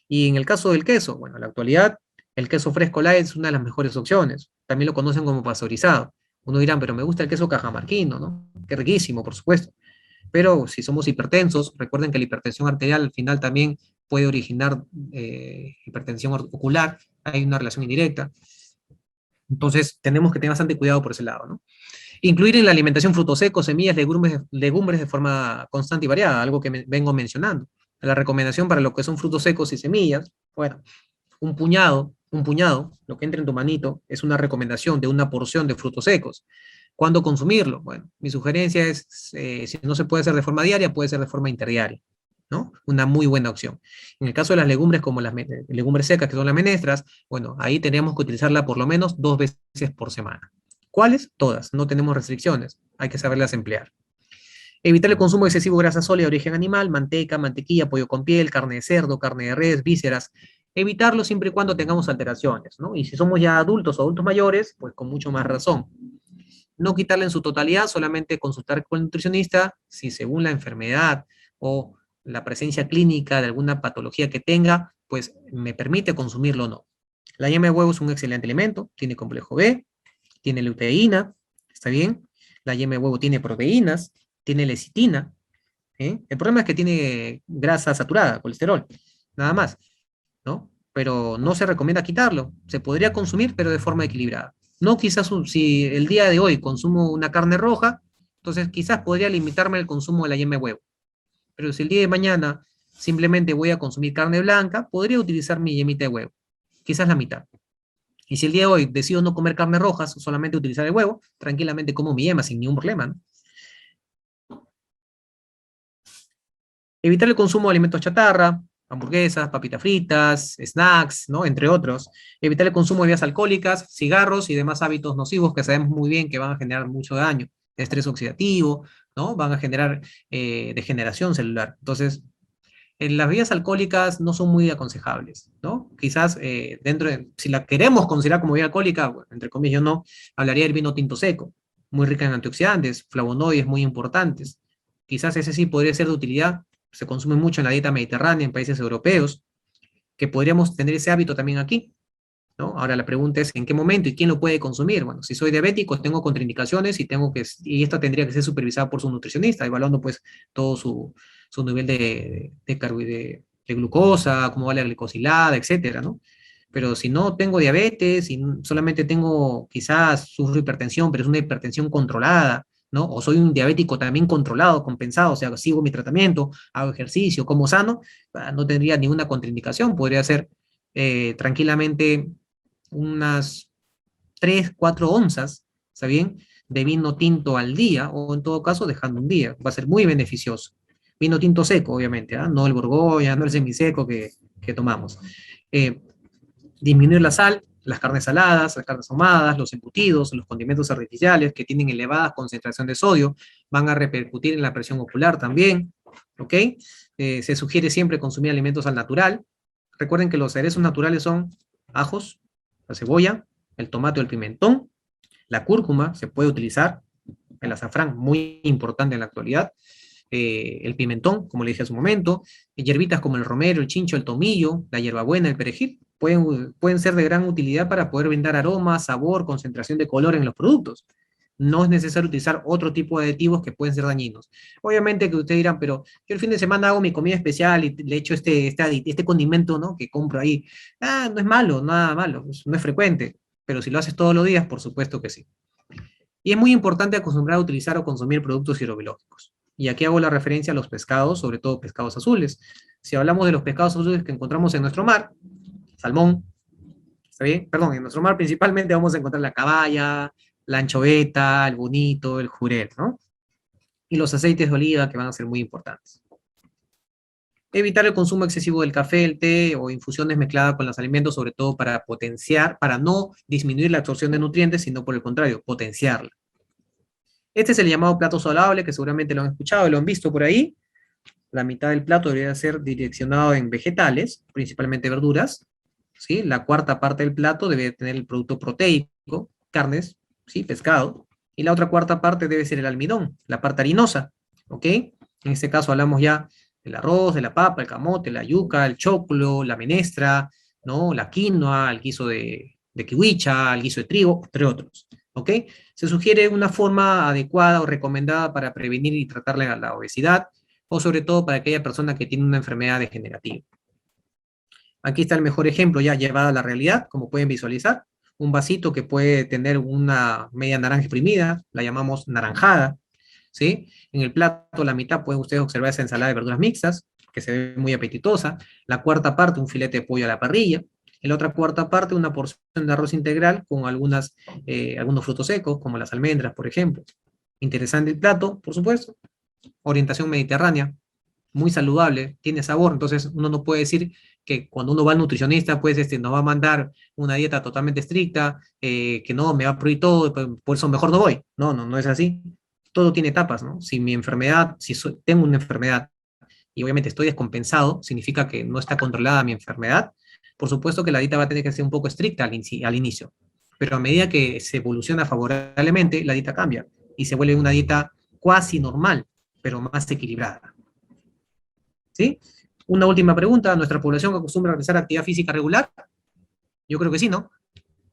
Y en el caso del queso, bueno, en la actualidad el queso fresco light es una de las mejores opciones. También lo conocen como pasteurizado. Uno dirá, pero me gusta el queso cajamarquino, ¿no? Qué riquísimo, por supuesto. Pero si somos hipertensos, recuerden que la hipertensión arterial al final también puede originar hipertensión ocular, hay una relación indirecta. Entonces tenemos que tener bastante cuidado por ese lado, ¿no? Incluir en la alimentación frutos secos, semillas, legumbres de forma constante y variada, algo que vengo mencionando. La recomendación para lo que son frutos secos y semillas, bueno, un puñado, lo que entra en tu manito, es una recomendación de una porción de frutos secos. ¿Cuándo consumirlo? Bueno, mi sugerencia es, si no se puede hacer de forma diaria, puede ser de forma interdiaria, ¿no? Una muy buena opción. En el caso de las legumbres, como las legumbres secas, que son las menestras, bueno, ahí tenemos que utilizarla por lo menos 2 veces por semana. ¿Cuáles? Todas, no tenemos restricciones, hay que saberlas emplear. Evitar el consumo excesivo de grasa sólida de origen animal, manteca, mantequilla, pollo con piel, carne de cerdo, carne de res, vísceras. Evitarlo siempre y cuando tengamos alteraciones, ¿no? Y si somos ya adultos o adultos mayores, pues con mucho más razón. No quitarle en su totalidad, solamente consultar con el nutricionista si según la enfermedad o la presencia clínica de alguna patología que tenga, pues me permite consumirlo o no. La yema de huevo es un excelente alimento, tiene complejo B, tiene luteína, ¿está bien? La yema de huevo tiene proteínas, tiene lecitina. ¿Eh? El problema es que tiene grasa saturada, colesterol, nada más, ¿no? Pero no se recomienda quitarlo. Se podría consumir, pero de forma equilibrada. No quizás si el día de hoy consumo una carne roja, Entonces, quizás podría limitarme el consumo de la yema de huevo. Pero si el día de mañana simplemente voy a consumir carne blanca, podría utilizar mi yemita de huevo, quizás la mitad. Y si el día de hoy decido no comer carnes rojas, solamente utilizar el huevo, tranquilamente como mi yema sin ningún problema, ¿no? Evitar el consumo de alimentos chatarra, hamburguesas, papitas fritas, snacks, ¿no? Entre otros. Evitar el consumo de bebidas alcohólicas, cigarros y demás hábitos nocivos que sabemos muy bien que van a generar mucho daño. Estrés oxidativo, ¿no? Van a generar degeneración celular. Entonces, las bebidas alcohólicas no son muy aconsejables, ¿no? Quizás si la queremos considerar como bebida alcohólica, bueno, entre comillas yo no, hablaría del vino tinto seco, muy rica en antioxidantes, flavonoides muy importantes. Quizás ese sí podría ser de utilidad, se consume mucho en la dieta mediterránea en países europeos, que podríamos tener ese hábito también aquí, ¿no? Ahora la pregunta es, ¿en qué momento y quién lo puede consumir? Bueno, si soy diabético, tengo contraindicaciones y esta tendría que ser supervisada por su nutricionista, evaluando pues todo su nivel de glucosa, cómo va la glicosilada, etcétera, ¿no? Pero si no tengo diabetes y solamente tengo, quizás sufro hipertensión, pero es una hipertensión controlada, ¿no? O soy un diabético también controlado, compensado, o sea, sigo mi tratamiento, hago ejercicio, como sano, no tendría ninguna contraindicación, podría ser tranquilamente unas 3 4 onzas, ¿está bien? De vino tinto al día, o en todo caso dejando un día, va a ser muy beneficioso. Vino tinto seco, obviamente, ¿ah? No el Borgoña, no el semiseco que tomamos. Eh, Disminuir la sal, las carnes saladas, las carnes ahumadas, los embutidos, los condimentos artificiales que tienen elevada concentración de sodio, van a repercutir en la presión ocular también, ¿ok? Se sugiere siempre consumir alimentos al natural. Recuerden que los aderezos naturales son ajos, la cebolla, el tomate o el pimentón, la cúrcuma se puede utilizar, el azafrán, muy importante en la actualidad, el pimentón, como le dije hace un momento, hierbitas como el romero, el chincho, el tomillo, la hierbabuena, el perejil, pueden ser de gran utilidad para poder brindar aroma, sabor, concentración de color en los productos. No es necesario utilizar otro tipo de aditivos que pueden ser dañinos. Obviamente que ustedes dirán, pero yo el fin de semana hago mi comida especial y le echo este condimento, ¿no? Que compro ahí. Ah, no es malo, nada malo, no es frecuente. Pero si lo haces todos los días, por supuesto que sí. Y es muy importante acostumbrar a utilizar o consumir productos hidrobiológicos. Y aquí hago la referencia a los pescados, sobre todo pescados azules. Si hablamos de los pescados azules que encontramos en nuestro mar, salmón, ¿está bien? Perdón, en nuestro mar principalmente vamos a encontrar la caballa, la anchoveta, el bonito, el jurel, ¿no? Y los aceites de oliva que van a ser muy importantes. Evitar el consumo excesivo del café, el té o infusiones mezcladas con los alimentos, sobre todo para potenciar, para no disminuir la absorción de nutrientes, sino por el contrario, potenciarla. Este es el llamado plato saludable, que seguramente lo han escuchado y lo han visto por ahí. La mitad del plato debería ser direccionado en vegetales, principalmente verduras, ¿sí? La cuarta parte del plato debe tener el producto proteico, carnes, ¿sí? Pescado, y la otra cuarta parte debe ser el almidón, la parte harinosa, ¿ok? En este caso hablamos ya del arroz, de la papa, el camote, la yuca, el choclo, la menestra, ¿no? La quinoa, el guiso de kiwicha, el guiso de trigo, entre otros, ¿ok? Se sugiere una forma adecuada o recomendada para prevenir y tratar la obesidad, o sobre todo para aquella persona que tiene una enfermedad degenerativa. Aquí está el mejor ejemplo ya llevado a la realidad, como pueden visualizar. Un vasito que puede tener una media naranja exprimida, la llamamos naranjada, ¿sí? En el plato, la mitad, pueden ustedes observar esa ensalada de verduras mixtas, que se ve muy apetitosa. La cuarta parte, un filete de pollo a la parrilla. En la otra cuarta parte, una porción de arroz integral con algunos frutos secos, como las almendras, por ejemplo. Interesante el plato, por supuesto. Orientación mediterránea, muy saludable, tiene sabor, entonces uno no puede decir que cuando uno va al nutricionista, pues nos va a mandar una dieta totalmente estricta, que no, me va a prohibir todo, por eso mejor no voy. No, no, no es así. Todo tiene etapas, ¿no? Si mi enfermedad, tengo una enfermedad y obviamente estoy descompensado, significa que no está controlada mi enfermedad, por supuesto que la dieta va a tener que ser un poco estricta al inicio, pero a medida que se evoluciona favorablemente, la dieta cambia y se vuelve una dieta cuasi normal, pero más equilibrada. ¿Sí? Una última pregunta, ¿nuestra población acostumbra a realizar actividad física regular? Yo creo que sí, ¿no?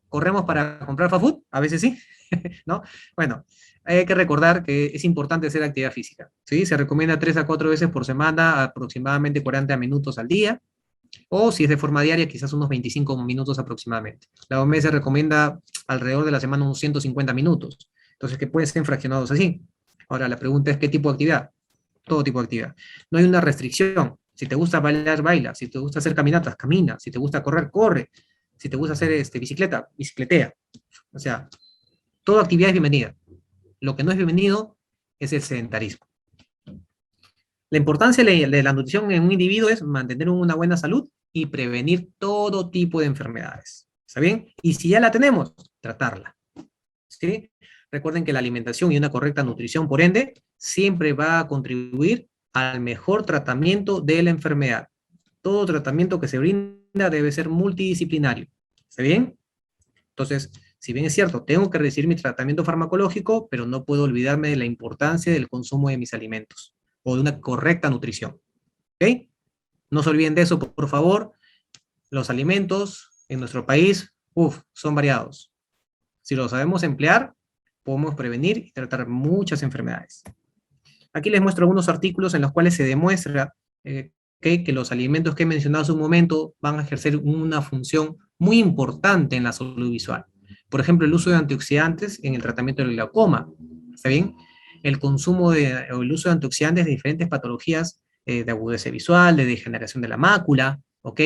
¿Corremos para comprar fast food? A veces sí, ¿no? Bueno, hay que recordar que es importante hacer actividad física, ¿sí? Se recomienda 3 a 4 veces por semana, aproximadamente 40 minutos al día, o si es de forma diaria, quizás unos 25 minutos aproximadamente. La OMS recomienda alrededor de la semana unos 150 minutos, entonces que pueden ser fraccionados así. Ahora, la pregunta es, ¿qué tipo de actividad? Todo tipo de actividad. No hay una restricción. Si te gusta bailar, baila. Si te gusta hacer caminatas, camina. Si te gusta correr, corre. Si te gusta hacer bicicleta, bicicletea. O sea, toda actividad es bienvenida. Lo que no es bienvenido es el sedentarismo. La importancia de la nutrición en un individuo es mantener una buena salud y prevenir todo tipo de enfermedades. ¿Está bien? Y si ya la tenemos, tratarla. ¿Sí? Recuerden que la alimentación y una correcta nutrición, por ende, siempre va a contribuir al mejor tratamiento de la enfermedad. Todo tratamiento que se brinda debe ser multidisciplinario. ¿Está bien? Entonces, si bien es cierto, tengo que recibir mi tratamiento farmacológico, pero no puedo olvidarme de la importancia del consumo de mis alimentos o de una correcta nutrición. ¿Ok? No se olviden de eso, por favor. Los alimentos en nuestro país, son variados. Si lo sabemos emplear, podemos prevenir y tratar muchas enfermedades. Aquí les muestro algunos artículos en los cuales se demuestra que los alimentos que he mencionado hace un momento van a ejercer una función muy importante en la salud visual. Por ejemplo, el uso de antioxidantes en el tratamiento del glaucoma. ¿Está bien? El consumo o el uso de antioxidantes de diferentes patologías de agudeza visual, de degeneración de la mácula, ¿ok?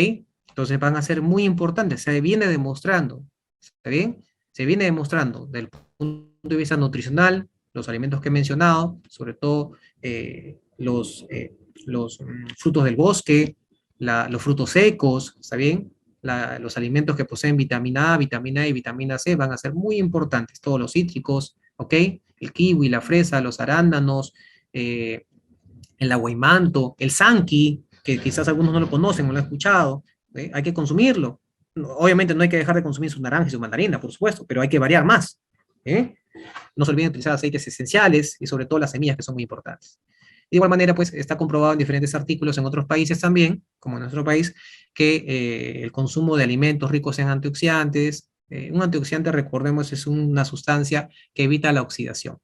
Entonces van a ser muy importantes. Se viene demostrando, ¿está bien? Se viene demostrando del punto de vista nutricional, los alimentos que he mencionado, sobre todo los frutos del bosque, los frutos secos, ¿está bien? Los alimentos que poseen vitamina A, vitamina E y vitamina C van a ser muy importantes, todos los cítricos, ¿ok? El kiwi, la fresa, los arándanos, el aguaimanto, el sanqui, que quizás algunos no lo conocen, no lo han escuchado, ¿eh? Hay que consumirlo. Obviamente no hay que dejar de consumir sus naranjas y su mandarina, por supuesto, pero hay que variar más. ¿Eh? No se olviden utilizar aceites esenciales y sobre todo las semillas, que son muy importantes. De igual manera, pues está comprobado en diferentes artículos en otros países también, como en nuestro país, que el consumo de alimentos ricos en antioxidantes, un antioxidante, recordemos, es una sustancia que evita la oxidación.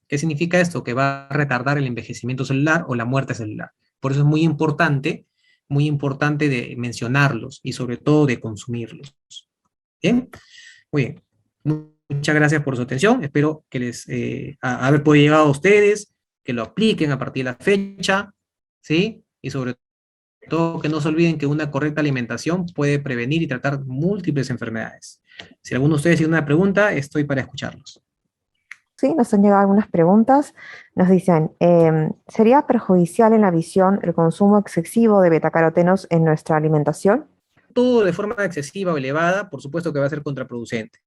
¿Qué significa esto? Que va a retardar el envejecimiento celular o la muerte celular. Por eso es muy importante de mencionarlos y sobre todo de consumirlos. ¿Bien? Muy bien. Muchas gracias por su atención. Espero que les haber podido llegar a ustedes, que lo apliquen a partir de la fecha, ¿sí? Y sobre todo que no se olviden que una correcta alimentación puede prevenir y tratar múltiples enfermedades. Si alguno de ustedes tiene una pregunta, estoy para escucharlos. Sí, nos han llegado algunas preguntas. Nos dicen, ¿sería perjudicial en la visión el consumo excesivo de betacarotenos en nuestra alimentación? Todo de forma excesiva o elevada, por supuesto que va a ser contraproducente.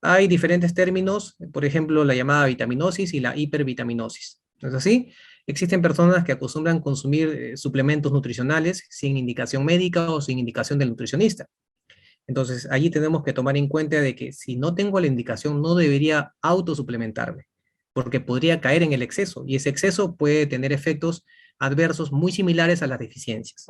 Hay diferentes términos, por ejemplo, la llamada vitaminosis y la hipervitaminosis. ¿No es así? Existen personas que acostumbran consumir suplementos nutricionales sin indicación médica o sin indicación del nutricionista. Entonces, allí tenemos que tomar en cuenta de que si no tengo la indicación, no debería autosuplementarme, porque podría caer en el exceso, y ese exceso puede tener efectos adversos muy similares a las deficiencias.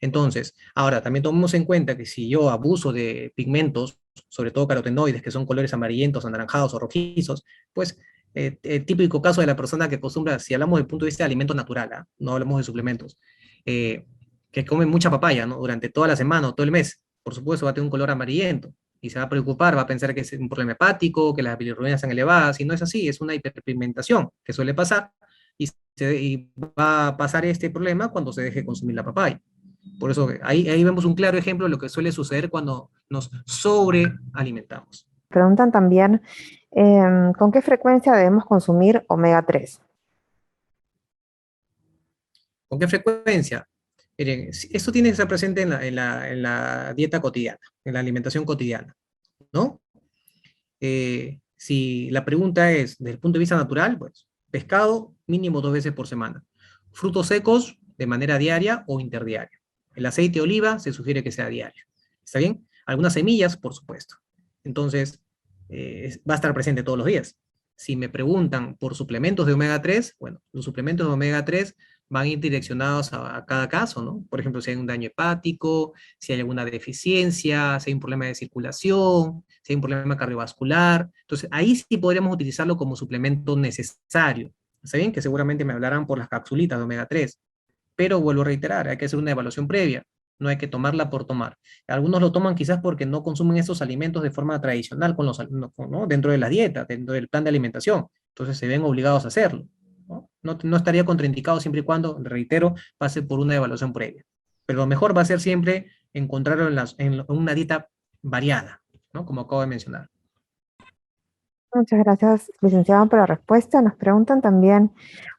Entonces, ahora también tomemos en cuenta que si yo abuso de pigmentos, sobre todo carotenoides, que son colores amarillentos, anaranjados o rojizos, pues el típico caso de la persona que acostumbra, si hablamos del punto de vista de alimento natural, ¿ah? No hablamos de suplementos, eh, que come mucha papaya, ¿no? Durante toda la semana o todo el mes, por supuesto va a tener un color amarillento y se va a preocupar, va a pensar que es un problema hepático, que las bilirrubinas están elevadas, y no es así, es una hiperpigmentación que suele pasar y va a pasar este problema cuando se deje de consumir la papaya. Por eso ahí vemos un claro ejemplo de lo que suele suceder cuando nos sobrealimentamos. Preguntan también, ¿con qué frecuencia debemos consumir omega 3? ¿Con qué frecuencia? Miren, esto tiene que estar presente en la dieta cotidiana, en la alimentación cotidiana, ¿no? Si la pregunta es, desde el punto de vista natural, pues pescado mínimo 2 veces por semana. Frutos secos de manera diaria o interdiaria. El aceite de oliva se sugiere que sea diario. ¿Está bien? Algunas semillas, por supuesto. Entonces, va a estar presente todos los días. Si me preguntan por suplementos de omega 3, bueno, los suplementos de omega 3 van a ir direccionados a cada caso, ¿no? Por ejemplo, si hay un daño hepático, si hay alguna deficiencia, si hay un problema de circulación, si hay un problema cardiovascular. Entonces, ahí sí podríamos utilizarlo como suplemento necesario. ¿Está bien? Que seguramente me hablarán por las capsulitas de omega 3. Pero vuelvo a reiterar, hay que hacer una evaluación previa. No hay que tomarla por tomar. Algunos lo toman quizás porque no consumen estos alimentos de forma tradicional ¿no? Dentro de la dieta, dentro del plan de alimentación. Entonces se ven obligados a hacerlo. No estaría contraindicado siempre y cuando, reitero, pase por una evaluación previa. Pero lo mejor va a ser siempre encontrarlo en una dieta variada, ¿no? Como acabo de mencionar. Muchas gracias, licenciado, por la respuesta. Nos preguntan también,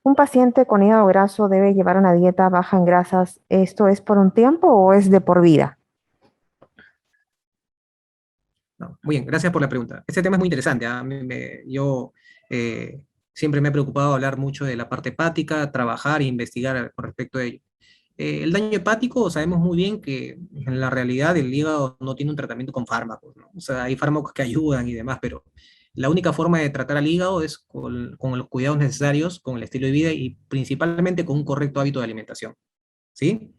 ¿un paciente con hígado graso debe llevar una dieta baja en grasas? ¿Esto es por un tiempo o es de por vida? No, muy bien, gracias por la pregunta. Este tema es muy interesante. Yo eh, siempre me he preocupado de hablar mucho de la parte hepática, trabajar e investigar con respecto a ello. El daño hepático, sabemos muy bien que en la realidad el hígado no tiene un tratamiento con fármacos, ¿no? O sea, hay fármacos que ayudan y demás, pero la única forma de tratar al hígado es con los cuidados necesarios, con el estilo de vida y principalmente con un correcto hábito de alimentación, ¿sí?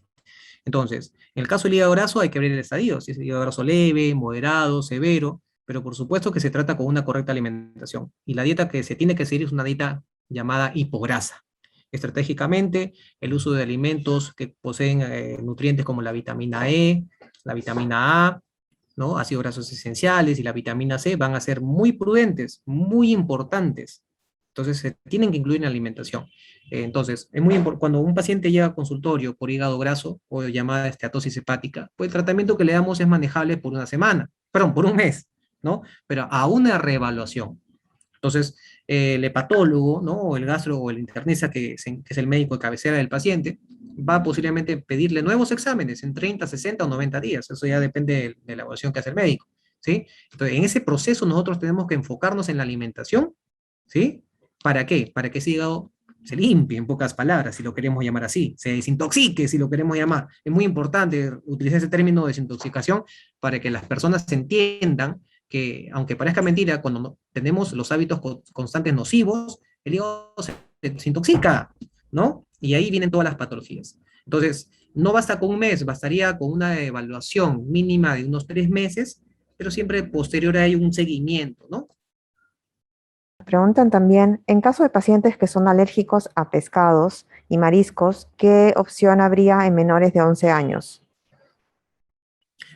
Entonces, en el caso del hígado graso hay que ver el estadio, si es hígado graso leve, moderado, severo, pero por supuesto que se trata con una correcta alimentación. Y la dieta que se tiene que seguir es una dieta llamada hipograsa. Estratégicamente, el uso de alimentos que poseen nutrientes como la vitamina E, la vitamina A, ¿no? Ácidos grasos esenciales y la vitamina C van a ser muy prudentes, muy importantes. Entonces, se tienen que incluir en la alimentación. Entonces, es muy importante, cuando un paciente llega a consultorio por hígado graso o llamada esteatosis hepática, pues el tratamiento que le damos es manejable por una semana, perdón, por un mes, ¿no? Pero a una reevaluación. Entonces, el hepatólogo, ¿no? O el gastro o el internista, que es el médico de cabecera del paciente, va a posiblemente pedirle nuevos exámenes en 30, 60 o 90 días. Eso ya depende de la evaluación que hace el médico, ¿sí? Entonces, en ese proceso nosotros tenemos que enfocarnos en la alimentación, ¿sí? ¿Para qué? Para que ese hígado se limpie, en pocas palabras, si lo queremos llamar así, se desintoxique, si lo queremos llamar. Es muy importante utilizar ese término de desintoxicación para que las personas entiendan que, aunque parezca mentira, cuando tenemos los hábitos constantes nocivos, el hígado se desintoxica, ¿no? Y ahí vienen todas las patologías. Entonces, no basta con un mes, bastaría con una evaluación mínima de unos 3 meses, pero siempre posterior hay un seguimiento, ¿no? Preguntan también, en caso de pacientes que son alérgicos a pescados y mariscos, ¿qué opción habría en menores de 11 años?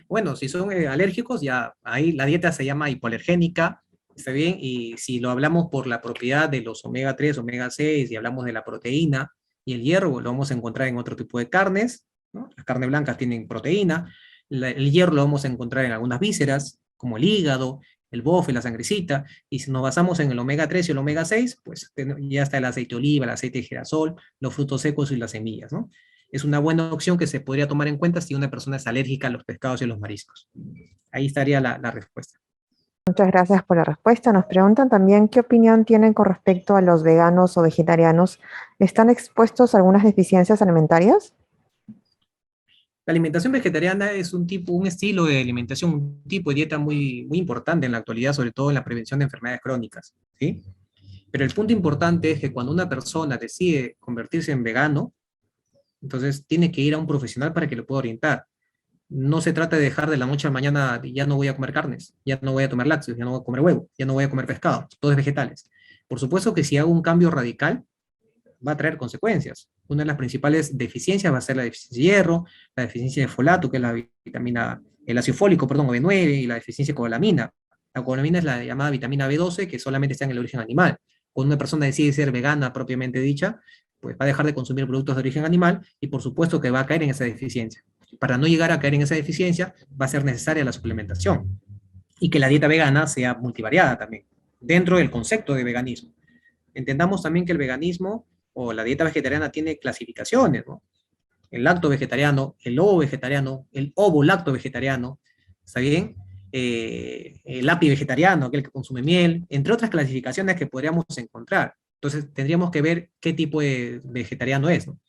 Bueno, si son alérgicos, ya ahí la dieta se llama hipoalergénica, está bien, y si lo hablamos por la propiedad de los omega 3, omega 6, y hablamos de la proteína y el hierro, lo vamos a encontrar en otro tipo de carnes, ¿no? Las carnes blancas tienen proteína, el hierro lo vamos a encontrar en algunas vísceras, como el hígado, el bofe, la sangrecita, y si nos basamos en el omega 3 y el omega 6, pues ya está el aceite de oliva, el aceite de girasol, los frutos secos y las semillas, ¿no? Es una buena opción que se podría tomar en cuenta si una persona es alérgica a los pescados y los mariscos. Ahí estaría la respuesta. Muchas gracias por la respuesta. Nos preguntan también qué opinión tienen con respecto a los veganos o vegetarianos. ¿Están expuestos a algunas deficiencias alimentarias? La alimentación vegetariana es un estilo de alimentación, un tipo de dieta muy, muy importante en la actualidad, sobre todo en la prevención de enfermedades crónicas, ¿sí? Pero el punto importante es que cuando una persona decide convertirse en vegano, entonces tiene que ir a un profesional para que lo pueda orientar. No se trata de dejar de la noche a la mañana, ya no voy a comer carnes, ya no voy a tomar lácteos, ya no voy a comer huevo, ya no voy a comer pescado, todos vegetales. Por supuesto que si hago un cambio radical, va a traer consecuencias. Una de las principales deficiencias va a ser la deficiencia de hierro, la deficiencia de folato, que es la vitamina, el ácido fólico, perdón, o B9, y la deficiencia de cobalamina. La cobalamina es la llamada vitamina B12, que solamente está en el origen animal. Cuando una persona decide ser vegana propiamente dicha, pues va a dejar de consumir productos de origen animal y por supuesto que va a caer en esa deficiencia. Para no llegar a caer en esa deficiencia, va a ser necesaria la suplementación y que la dieta vegana sea multivariada también, dentro del concepto de veganismo. Entendamos también que el veganismo o la dieta vegetariana tiene clasificaciones, ¿no? El lacto vegetariano, el ovo vegetariano, el ovo lacto vegetariano, ¿está bien? El api vegetariano, aquel que consume miel, entre otras clasificaciones que podríamos encontrar. Entonces tendríamos que ver qué tipo de vegetariano es, ¿no?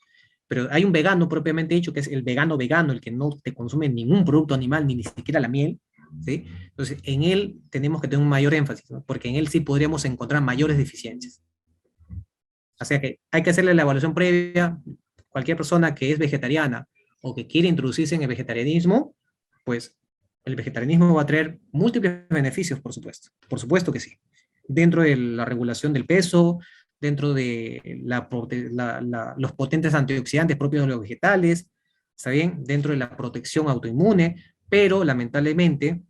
Pero hay un vegano propiamente dicho, que es el vegano vegano, el que no te consume ningún producto animal, ni siquiera la miel, ¿sí? Entonces, en él tenemos que tener un mayor énfasis, ¿no? Porque en él sí podríamos encontrar mayores deficiencias. O sea que hay que hacerle la evaluación previa. Cualquier persona que es vegetariana o que quiere introducirse en el vegetarianismo, pues el vegetarianismo va a traer múltiples beneficios, por supuesto. Por supuesto que sí. Dentro de la regulación del peso, dentro de los potentes antioxidantes propios de los vegetales, ¿está bien? Dentro de la protección autoinmune, pero lamentablemente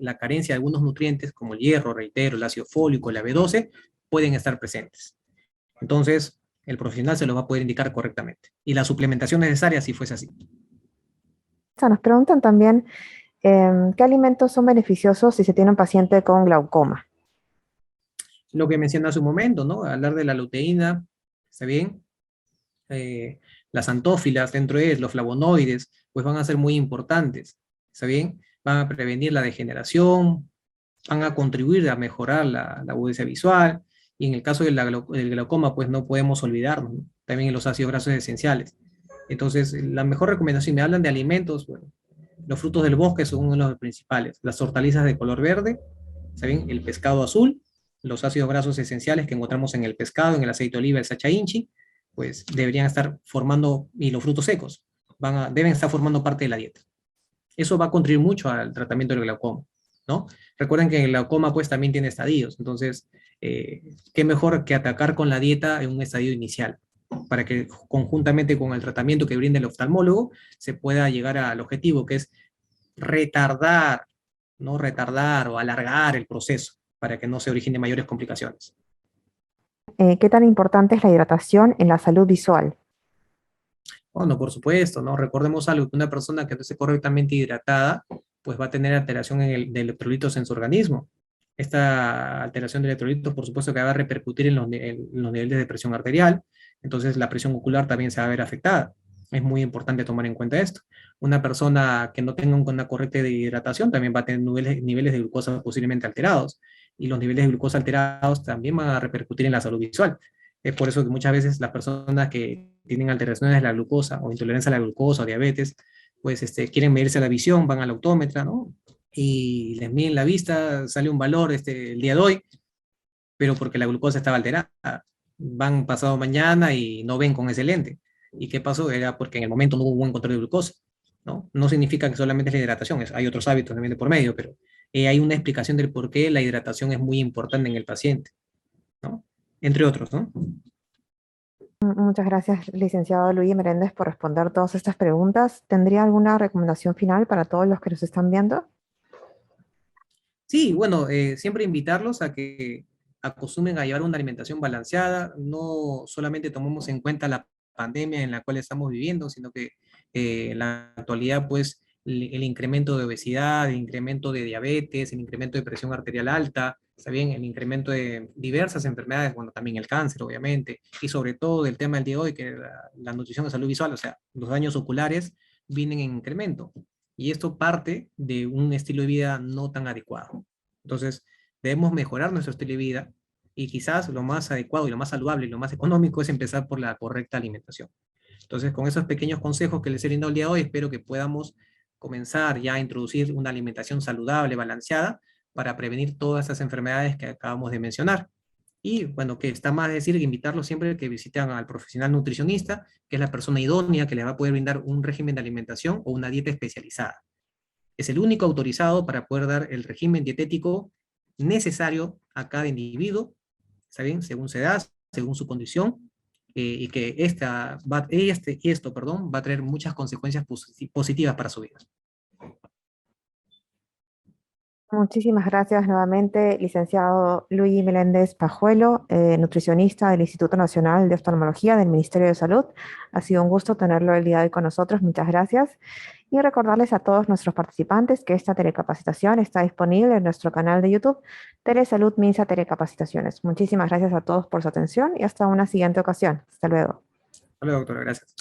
la carencia de algunos nutrientes como el hierro, reitero, el ácido fólico, la B12, pueden estar presentes. Entonces, el profesional se lo va a poder indicar correctamente. Y la suplementación necesaria si fuese así. Nos preguntan también qué alimentos son beneficiosos si se tiene un paciente con glaucoma. Lo que mencioné hace un momento, ¿no? Hablar de la luteína, ¿está bien? eh, las antófilas, dentro de ellas, los flavonoides, pues van a ser muy importantes, ¿está bien? Van a prevenir la degeneración, van a contribuir a mejorar la agudeza visual, y en el caso del glaucoma, pues no podemos olvidarnos, ¿no? También los ácidos grasos esenciales. Entonces, la mejor recomendación, si me hablan de alimentos, bueno, los frutos del bosque son uno de los principales, las hortalizas de color verde, ¿está bien? El pescado azul, los ácidos grasos esenciales que encontramos en el pescado, en el aceite de oliva, el sacha inchi, pues deberían estar formando, y los frutos secos, deben estar formando parte de la dieta. Eso va a contribuir mucho al tratamiento del glaucoma, ¿no? Recuerden que el glaucoma pues también tiene estadios, entonces, qué mejor que atacar con la dieta en un estadio inicial, para que conjuntamente con el tratamiento que brinda el oftalmólogo se pueda llegar al objetivo, que es retardar, no retardar o alargar el proceso para que no se originen mayores complicaciones. ¿Qué tan importante es la hidratación en la salud visual? Bueno, por supuesto, ¿no? Recordemos algo, que una persona que no esté correctamente hidratada, pues va a tener alteración de electrolitos en su organismo. Esta alteración de electrolitos, por supuesto, que va a repercutir en los niveles de presión arterial, entonces la presión ocular también se va a ver afectada. Es muy importante tomar en cuenta esto. Una persona que no tenga una correcta hidratación también va a tener niveles de glucosa posiblemente alterados, y los niveles de glucosa alterados también van a repercutir en la salud visual. Es por eso que muchas veces las personas que tienen alteraciones de la glucosa o intolerancia a la glucosa o diabetes, pues quieren medirse la visión, van al autómetra, ¿no? Y les miden la vista, sale un valor el día de hoy, pero porque la glucosa estaba alterada. Van pasado mañana y no ven con ese lente. ¿Y qué pasó? Era porque en el momento no hubo un buen control de glucosa, ¿no? No significa que solamente es la hidratación, hay otros hábitos también de por medio, pero hay una explicación del por qué la hidratación es muy importante en el paciente, ¿no? Entre otros, ¿no? Muchas gracias, licenciado Luis Meréndez, por responder todas estas preguntas. ¿Tendría alguna recomendación final para todos los que nos están viendo? Sí, bueno, siempre invitarlos a que acostumbren a llevar una alimentación balanceada. No solamente tomemos en cuenta la pandemia en la cual estamos viviendo, sino que en la actualidad, pues, el incremento de obesidad, el incremento de diabetes, el incremento de presión arterial alta, está bien, el incremento de diversas enfermedades, bueno, también el cáncer, obviamente, y sobre todo del tema del día de hoy, que es la nutrición de salud visual, o sea, los daños oculares vienen en incremento. Y esto parte de un estilo de vida no tan adecuado. Entonces, debemos mejorar nuestro estilo de vida, y quizás lo más adecuado y lo más saludable y lo más económico es empezar por la correcta alimentación. Entonces, con esos pequeños consejos que les he brindado el día de hoy, espero que podamos comenzar ya a introducir una alimentación saludable, balanceada, para prevenir todas estas enfermedades que acabamos de mencionar. Y bueno, que está más decir que invitarlos siempre que visiten al profesional nutricionista, que es la persona idónea que les va a poder brindar un régimen de alimentación o una dieta especializada. Es el único autorizado para poder dar el régimen dietético necesario a cada individuo, ¿está bien? Según su edad, según su condición, y que esto, perdón, va a traer muchas consecuencias positivas para su vida. Muchísimas gracias nuevamente, licenciado Luis Meléndez Pajuelo, nutricionista del Instituto Nacional de Oftalmología del Ministerio de Salud. Ha sido un gusto tenerlo el día de hoy con nosotros. Muchas gracias. Y recordarles a todos nuestros participantes que esta telecapacitación está disponible en nuestro canal de YouTube, Telesalud Minsa Telecapacitaciones. Muchísimas gracias a todos por su atención y hasta una siguiente ocasión. Hasta luego. Hasta luego, doctora. Gracias.